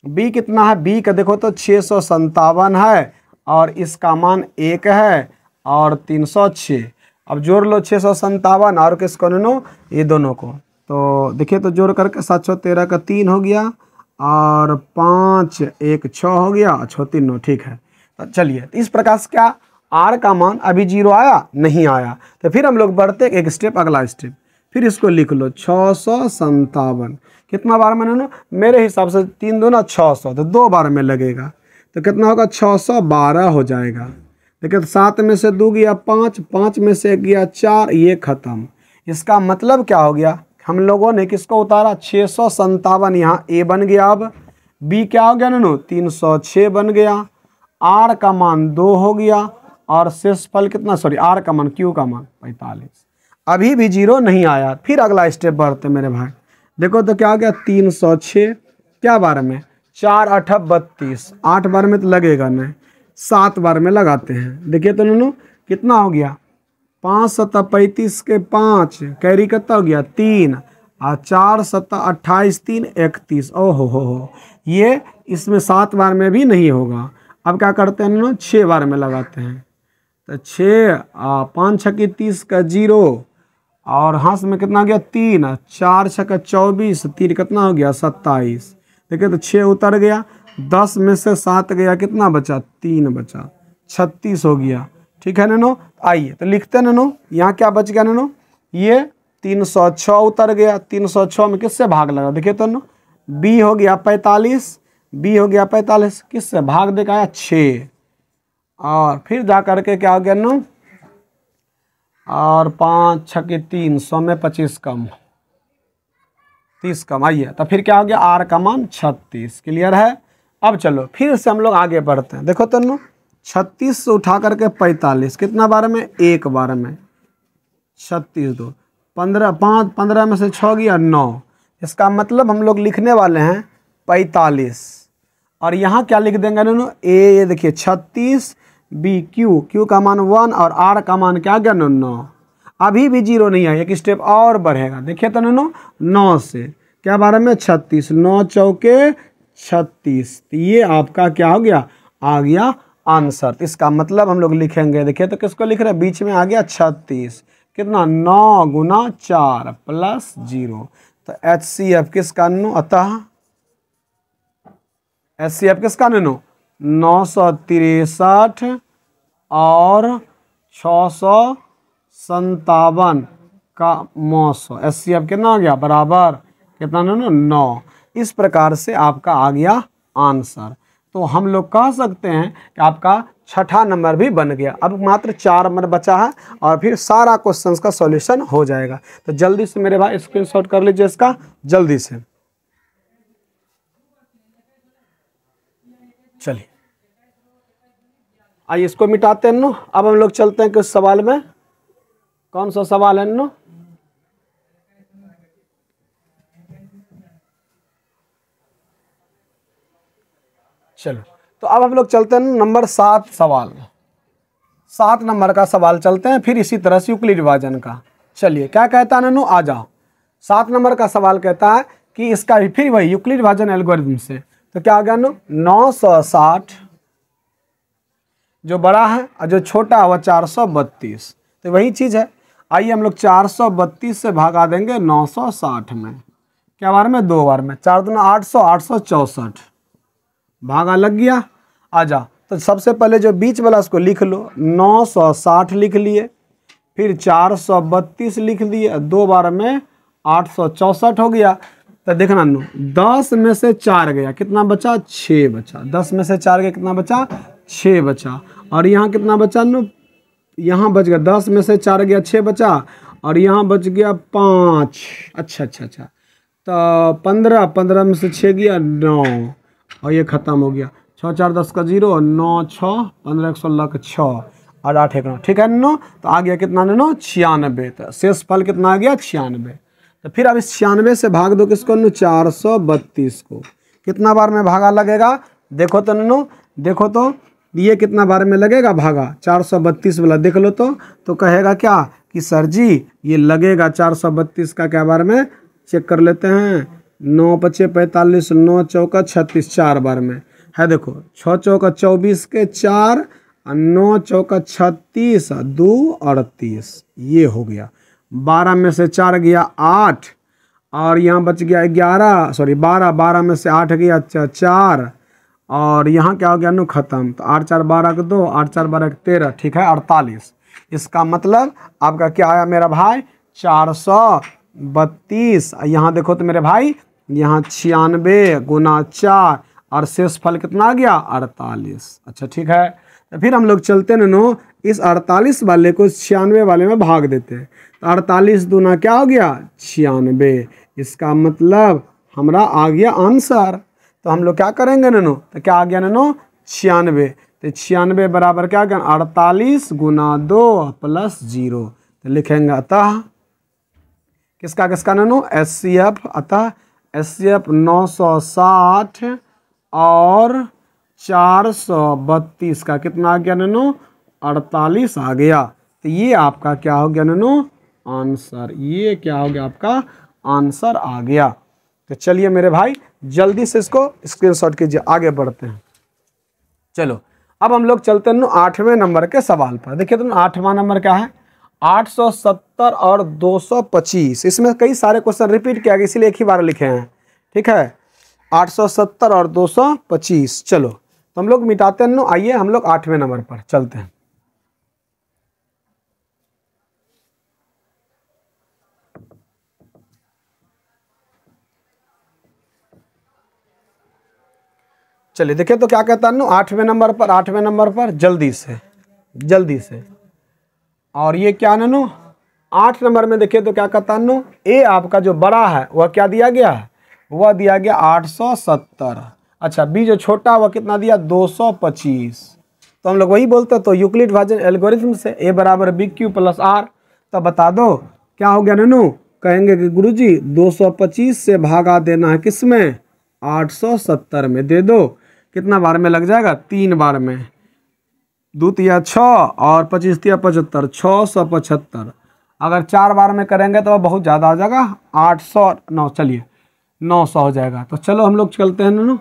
बी कितना है, बी का देखो तो 657 है, और इसका मान 1 है, और 306। अब जोड़ लो 657 और किसको नो, ये दोनों को। तो देखिए तो जोड़ करके 713 का 3 हो गया, और 5 1 6 हो गया, 6 3 9, ठीक है। तो चलिए इस प्रकार से क्या, आर का मान अभी 0 आया नहीं आया। तो फिर हम लोग बढ़ते एक स्टेप, अगला स्टेप, फिर इसको लिख लो 657 कितना बार में नो, मेरे हिसाब से 3 दूना 600, तो 2 बार में लगेगा, तो कितना होगा 612 हो जाएगा। देखिए 7 में से 2 गया 5, 5 में से 1 गया 4, ये खत्म। इसका मतलब क्या हो गया, हम लोगों ने किसको उतारा, 657, यहाँ ए बन गया। अब बी क्या हो गया नो, 306 बन गया। आर का मान 2 हो गया, और शेषफल कितना, सॉरी आर का मान, क्यू का मान 45। अभी भी 0 नहीं आया। फिर अगला स्टेप बढ़ते मेरे भाई, देखो तो क्या हो गया 306 क्या बार में, 4 8 32, 8 बार में तो लगेगा नहीं, 7 बार में लगाते हैं। देखिए तो नो कितना हो गया, 5 7 35 के 5, कैरी कितना हो गया 3, और 4 7 28 3 31। ओहो हो, ये इसमें 7 बार में भी नहीं होगा। अब क्या करते हैं नो, 6 बार में लगाते हैं। तो 6 5 6 30 का 0, और हाथ में कितना हो गया 3, 4 छक्का 24, 3 कितना हो गया 27। देखिए तो 6 उतर गया, 10 में से 7 गया, कितना बचा 3 बचा, 36 हो गया। ठीक है नैनो, आइए तो लिखते हैं नैनो, यहाँ क्या बच गया नैनो, ये 306 उतर गया, 306 में किससे भाग लगा, देखिए तो नैनो बी हो गया 45, बी हो गया 45, किससे भाग देखा है 6, और फिर जा करके क्या हो गया नैनो, और 5 छक्के 3, 100 में 25 कम, 30 कम। आइए तो फिर क्या हो गया आर का मान 36। क्लियर है। अब चलो फिर से हम लोग आगे बढ़ते हैं। देखो तन्नू 36 से उठा करके 45, कितना बार में, एक बार में, 36 2 15, 5 15 में से 6 गया 9। इसका मतलब हम लोग लिखने वाले हैं 45, और यहाँ क्या लिख देंगे नू, ये देखिए 36, बी क्यू का मान 1 और आर का मान क्या गया 9। अभी भी 0 नहीं है, एक स्टेप और बढ़ेगा। देखिए तो नैनो 9 से क्या बारे में 36, 9 चौके 36, तो ये आपका क्या हो गया, आ गया आंसर। तो इसका मतलब हम लोग लिखेंगे, देखिए तो किसको लिख रहे हैं, बीच में आ गया 36, कितना 9 गुना 4 प्लस 0। तो HCF किसका नैनो, अतः HCF किसका नैनो 963 और 657 का 900। HCF कितना हो गया, बराबर कितना नैनो 9। इस प्रकार से आपका आ गया आंसर। तो हम लोग कह सकते हैं कि आपका छठा नंबर भी बन गया। अब मात्र 4 नंबर बचा है और फिर सारा क्वेश्चंस का सॉल्यूशन हो जाएगा। तो जल्दी से मेरे भाई स्क्रीनशॉट कर लीजिए इसका, जल्दी से। चलिए आइए इसको मिटाते हैं नो। अब हम लोग चलते हैं किस सवाल में, कौन सा सवाल है नो, चलो तो अब हम लोग चलते हैं नंबर 7 सवाल, 7 नंबर का सवाल चलते हैं, फिर इसी तरह से यूक्लिड विभाजन का। चलिए क्या कहता है ननू, आ जाओ। 7 नंबर का सवाल कहता है कि इसका फिर वही यूक्लिड विभाजन एल्गोरिथम से। तो क्या आ गया नो, 960 जो बड़ा है और जो छोटा है वह 432, तो वही चीज़ है। आइए हम लोग 432 से भागा देंगे 960 में, क्या बार में, 2 बार में, 4 दूना 800, 864 भागा लग गया। आ जा, तो सबसे पहले जो बीच वाला उसको लिख लो, 960 लिख लिए, फिर 432 लिख लिए, 2 बार में 864 हो गया। तो देखना नो 10 में से 4 गया, कितना बचा 6 बचा, 10 में से 4 गया, कितना बचा 6 बचा, और यहाँ कितना बचा नो, यहाँ बच गया 10 में से 4 गया 6 बचा, और यहाँ बच गया 5। अच्छा, तो 15 में से 6 गया 9, और ये खत्म हो गया। 6 4 10 का 0, 9 6 15 1 16 का 6 और 8 1 9, ठीक है नो। तो आ गया कितना नो, 96। तो शेष फल कितना आ गया 96। तो फिर अब इस 96 से भाग दो किसको नो, 432 को। कितना बार में भागा लगेगा, देखो तो नो, देखो तो ये कितना बार में लगेगा भागा, 432 वाला देख लो। तो कहेगा क्या कि सर जी ये लगेगा 432 का क्या बार में, चेक कर लेते हैं। 9 5 45, 9 चौका 36, 4 बार में है। देखो 6 चौका 24 के 4, 9 चौका 36, 2 38, ये हो गया। 12 में से 4 गया 8, और यहाँ बच गया 11, सॉरी 12, 12 में से 8 गया 4, और यहाँ क्या हो गया नो, खत्म। तो 8 4 12 के 2, 8 4 12 के 13, ठीक है 48। इसका मतलब आपका क्या आया मेरा भाई, 432। यहाँ देखो तो मेरे भाई, यहाँ 96 गुना 4, और शेष फल कितना आ गया 48। अच्छा ठीक है, तो फिर हम लोग चलते हैं नो, इस 48 वाले को 96 वाले में भाग देते हैं। तो 48 दूना क्या हो गया 96। इसका मतलब हमारा आ गया आंसर। तो हम लोग क्या करेंगे ननो, तो क्या आ गया ननो 96। तो 96 बराबर क्या आ गया 48 गुना 2 प्लस 0। तो लिखेंगे अतः किसका किसका ननो, HCF, अतः HCF 960 और 432 का कितना आ गया ननो, 48 आ गया। तो ये आपका क्या हो गया ननो, आंसर। ये क्या हो गया आपका आंसर आ गया। तो चलिए मेरे भाई जल्दी से इसको स्क्रीनशॉट कीजिए, आगे बढ़ते हैं। चलो अब हम लोग चलते हैं 8वें नंबर के सवाल पर। देखिए तुम 8वां नंबर क्या है, 870 और 225, इसमें कई सारे क्वेश्चन रिपीट किया गया इसीलिए एक ही बार लिखे हैं। ठीक है, 870 और 225। चलो तो हम लोग मिटाते हैं। आइए हम लोग 8वें नंबर पर चलते हैं। चलिए देखिए तो क्या कहता है 8वें नंबर पर, 8वें नंबर पर जल्दी से। और ये क्या नू 8 नंबर में देखिए तो क्या कहता है ए आपका जो बड़ा है वह क्या दिया गया है, वह दिया गया 870। अच्छा, बी जो छोटा वह कितना दिया 225। तो हम लोग वही बोलते हैं तो यूक्लिड डिवीजन एल्गोरिथम से ए बराबर बी क्यू प्लस आर। तो बता दो क्या हो गया ननू, कहेंगे कि गुरुजी 225 से भागा देना है किसमें 870 में, दे दो कितना बार में लग जाएगा 3 बार में, 2 तिया 6 और 25 तिया 75, 675। अगर 4 बार में करेंगे तो बहुत ज़्यादा आ जाएगा 809, चलिए 900 हो जाएगा। तो चलो हम लोग चलते हैं नू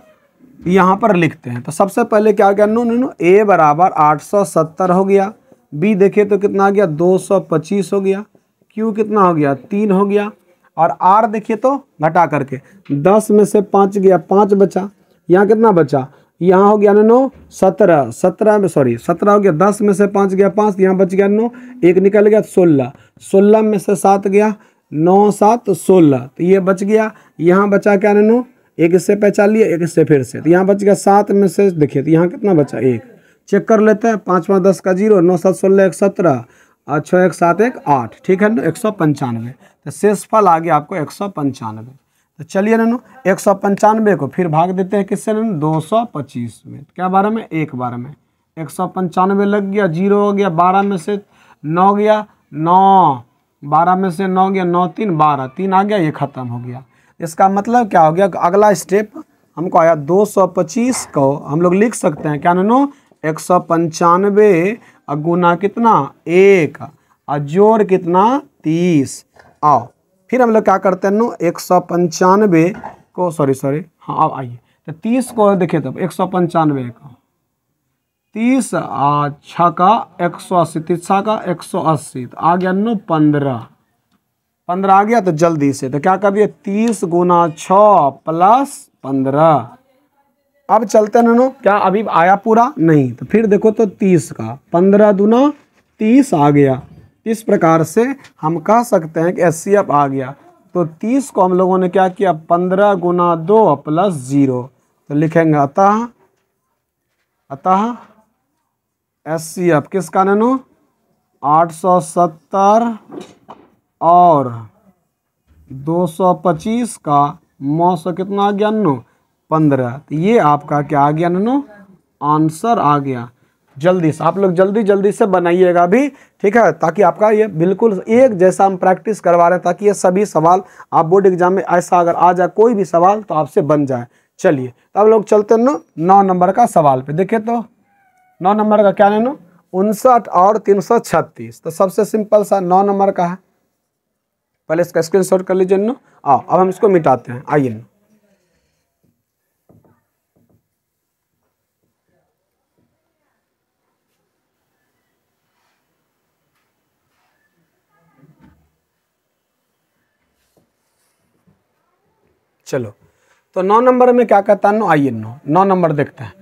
यहाँ पर लिखते हैं। तो सबसे पहले क्या गया नू ए बराबर 870 हो गया, बी देखिए तो कितना आ गया 225 हो गया, क्यू कितना हो गया 3 हो गया, और आर देखिए तो घटा करके 10 में से 5 गया 5 बचा, यहाँ कितना बचा, यहाँ हो गया 17, 17 हो गया, 10 में से 5 गया 5, यहाँ बच गया 9, एक निकल गया 16, 16 में से 7 गया 9 7 16, तो ये बच गया। यहाँ बचा क्या एक इससे पहचान लिया, एक इससे फिर से, तो यहाँ बच गया 7 में से देखिए तो यहाँ कितना बचा 1, चेक कर लेते हैं, 5 5 10 का 0, 9 7 16 1 17, 6 1 7 1 8, ठीक है 195। तो शेषफल आ गया आपको 195। तो चलिए 195 को फिर भाग देते हैं किससे 225 में, क्या बार में 1 बार में, 195 लग गया, 0 हो गया, 12 में से 9 गया 9, 12 में से 9 गया 9 3 12, 3 आ गया, ये खत्म हो गया। इसका मतलब क्या हो गया, अगला स्टेप हमको आया 225 को हम लोग लिख सकते हैं क्या 195 गुना कितना 1 और जोड़ कितना 30। आओ फिर हम लोग क्या करते हैं 195 को सॉरी हाँ अब आइए तो 30 को देखिए तब 195 का 30 6 का 180, 30 का 180, तो आ गया 15 आ गया। तो जल्दी से तो क्या कर दिए 30 गुना 6 प्लस 15। अब चलते हैं क्या अभी आया पूरा नहीं, तो फिर देखो तो 30 का 15 दूना 30 आ गया। इस प्रकार से हम कह सकते हैं कि एचसीएफ आ गया। तो 30 को हम लोगों ने क्या किया 15 गुना 2 प्लस 0, तो लिखेंगे अतः एचसीएफ किसका 870 और 225 का मौसम कितना आ गया 15। तो ये आपका क्या आ गया आंसर आ गया। जल्दी से आप लोग जल्दी से बनाइएगा भी, ठीक है, ताकि आपका ये बिल्कुल एक जैसा हम प्रैक्टिस करवा रहे हैं, ताकि ये सभी सवाल आप बोर्ड एग्जाम में ऐसा अगर आ जाए कोई भी सवाल तो आपसे बन जाए। चलिए तो अब लोग चलते हैं 9 नंबर का सवाल पे। देखिए तो 9 नंबर का क्या 59 और 336। तो सबसे सिंपल सा 9 नंबर का है, पहले इसका स्क्रीनशॉट कर लीजिए आओ अब हम इसको मिटाते हैं। आइए चलो तो 9 नंबर में क्या कहता है आइए 9 नंबर देखते हैं।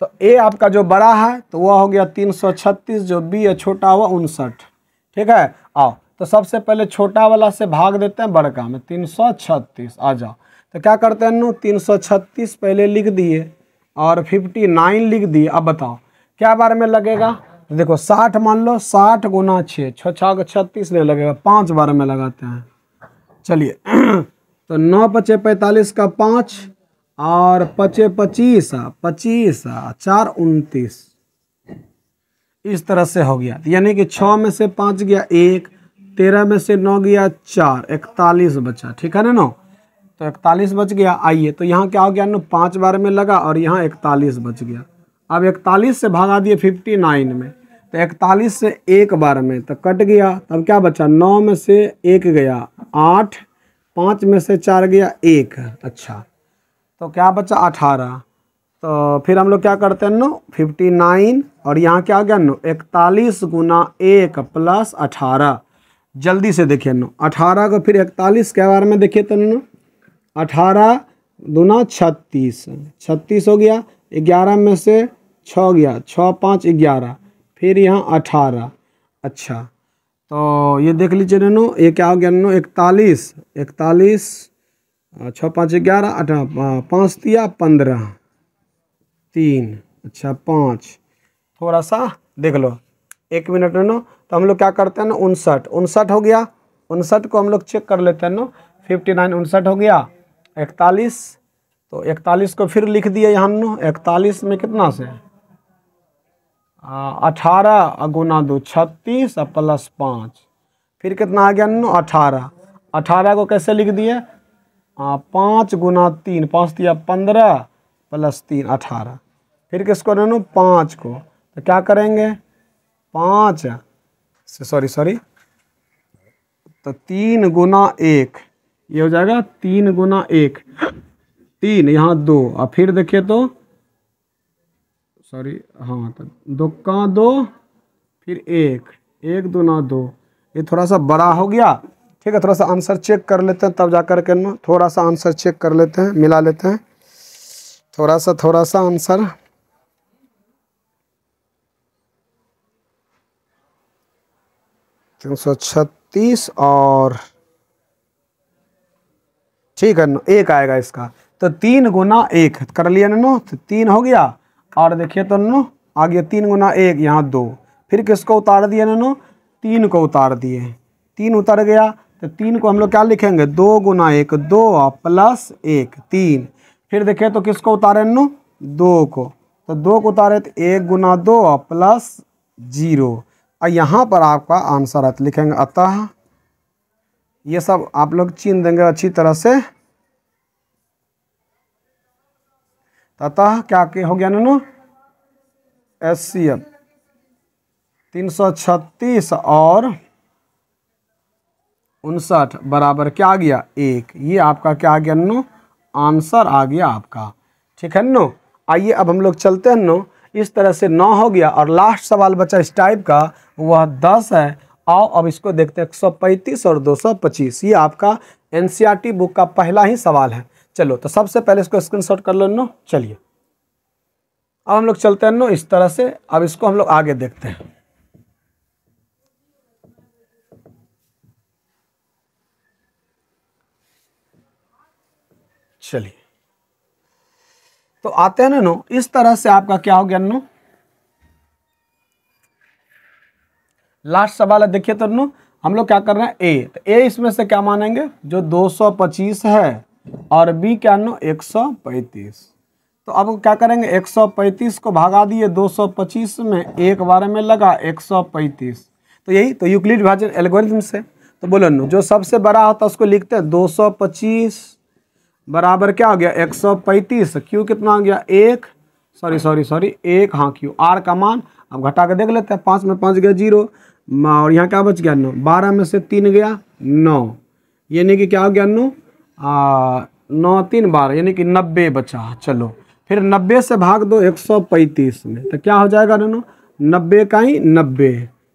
तो ए आपका जो बड़ा है तो वह हो गया 336, जो बी है छोटा हुआ 59, ठीक है। आओ तो सबसे पहले छोटा वाला से भाग देते हैं बड़का में, 336 आ जाओ। तो क्या करते हैं 336 पहले लिख दिए और 59 लिख दिए। अब बताओ क्या बार में लगेगा, तो देखो 60 मान लो, 60 गुना 6 6 36 नहीं लगेगा, 5 बार में लगाते हैं। चलिए तो 9 पचे 45 का 5 और 5 25 25 4 29, इस तरह से हो गया। यानी कि 6 में से 5 गया 1, 13 में से 9 गया 4, 41 बचा, ठीक है ना तो 41 बच गया। आइए तो यहाँ क्या हो गया 5 बार में लगा और यहाँ 41 बच गया। अब 41 से भागा दिए 59 में, तो 41 से 1 बार में तो कट गया, तब क्या बचा 9 में से 1 गया 8, 5 में से 4 गया 1, अच्छा तो क्या बचा 18, तो फिर हम लोग क्या करते हैं नो 59 और यहाँ क्या आ गया नो 41 गुना 1 प्लस 18। जल्दी से देखिए नो 18 को फिर 41 के बारे में देखिए तो नो 18 दूना 36, 36 हो गया, 11 में से 6 गया, 6 5 11, फिर यहाँ 18। अच्छा तो ये देख लीजिए नो ये क्या हो गया नो 41, 41 6 5 11 18 5 दिया 15 3, अच्छा 5, थोड़ा सा देख लो 1 मिनट नो। तो हम लोग क्या करते हैं ना 59 हो गया, 59 को हम लोग चेक कर लेते हैं नो 59 59 हो गया, 41 तो 41 को फिर लिख दिए यहाँ नो 41 में कितना से 18 गुना 2 36 प्लस 5, फिर कितना आ गया नो 18, 18 को कैसे लिख दिए 5 गुना 3, 5 दिया 15 प्लस 3 18, फिर किसको नो 5 को, तो क्या करेंगे 5 सॉरी तो 3 गुना 1 ये हो जाएगा 3 गुना 1 3 यहाँ 2 और फिर देखिए तो सॉरी हाँ तो 2 का 2 फिर 1 दूना 2, ये थोड़ा सा बड़ा हो गया। ठीक है थोड़ा सा आंसर चेक कर लेते हैं तब जा कर के ना थोड़ा सा आंसर चेक कर लेते हैं, मिला लेते हैं थोड़ा सा आंसर। तीन 336 और ठीक है नो 1 आएगा इसका, तो 3 गुना 1 कर लिया नो, तो 3 हो गया और देखिए तो नो आ गया 3 गुना 1 यहाँ 2, फिर किसको उतार दिए नो 3 को उतार दिए, 3 उतर गया तो 3 को हम लोग क्या लिखेंगे 2 गुना 1 2 प्लस 1 3, फिर देखिए तो किसको उतारे नो 2 को, तो 2 को उतारे तो 1 गुना 2 प्लस 0 और यहाँ पर आपका आंसर लिखेंगे। अतः ये सब आप लोग चीन देंगे अच्छी तरह से। अतः क्या हो गया नो HCF 336 और 59 बराबर क्या आ गया 1, ये आपका क्या आ गया नो आंसर आ गया आपका। ठीक है नो। आइए अब हम लोग चलते हैं नो, इस तरह से 9 हो गया और लास्ट सवाल बचा इस टाइप का वह 10 है। आओ अब इसको देखते हैं 135 और 225, ये आपका NCERT बुक का पहला ही सवाल है। चलो तो सबसे पहले इसको स्क्रीनशॉट कर लो नो। चलिए अब हम लोग चलते हैं नो इस तरह से, अब इसको हम लोग आगे देखते हैं। चलिए तो आते हैं ना नो, इस तरह से आपका क्या हो गया नो लास्ट सवाल है। देखिए तो नो हम लोग क्या कर रहे हैं ए, तो ए इसमें से क्या मानेंगे जो 225 है और बी क्या नो 135। तो अब क्या करेंगे 135 को भगा दिए 225 में, एक बार में लगा 135, तो यही तो यूक्लिड विभाजन एल्गोरिथम से। तो बोलो नो जो सबसे बड़ा होता है उसको लिखते हैं 225 बराबर क्या हो गया 135, क्यू कितना हो गया 1 सॉरी 1 हाँ क्यू आर का मान अब घटा के देख लेते हैं, 5 में 5 गया 0 और यहाँ क्या बच गया 9, 12 में से 3 गया 9, यानी कि क्या हो गया 9 9 3 12 यानी कि 90 बचा। चलो फिर 90 से भाग दो 135 में, तो क्या हो जाएगा नो 90 का ही 90,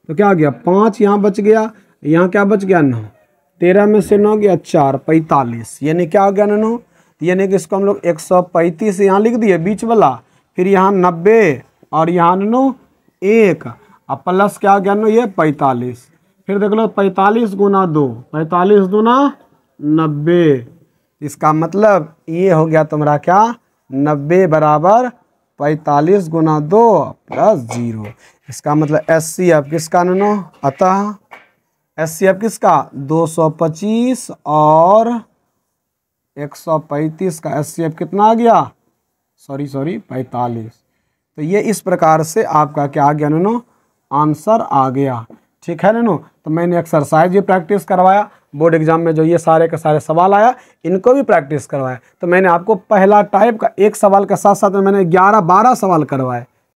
तो क्या हो गया 5 यहाँ बच गया, यहाँ क्या बच गया 9, 13 में से 9 गया 4 45, यानी क्या हो गया नो, यानी कि इसको हम लोग 135 यहाँ लिख दिए बीच वाला, फिर यहाँ 90 और यहाँ नो 1 अब प्लस क्या हो गया नो ये 45, फिर देख लो 45 गुना 2 45 दूना 90, इसका मतलब ये हो गया तुम्हारा क्या 90 बराबर 45 गुना 2 प्लस 0, इसका मतलब HCF किसका नो, अतः HCF किसका 225 और 135 का HCF कितना आ गया सॉरी 45। तो ये इस प्रकार से आपका क्या आ गया नो आंसर आ गया। ठीक है नो। तो मैंने एक्सरसाइज भी प्रैक्टिस करवाया, बोर्ड एग्जाम में जो ये सारे के सारे सवाल आया इनको भी प्रैक्टिस करवाया। तो मैंने आपको पहला टाइप का एक सवाल के साथ साथ में मैंने 11-12 सवाल करवाए।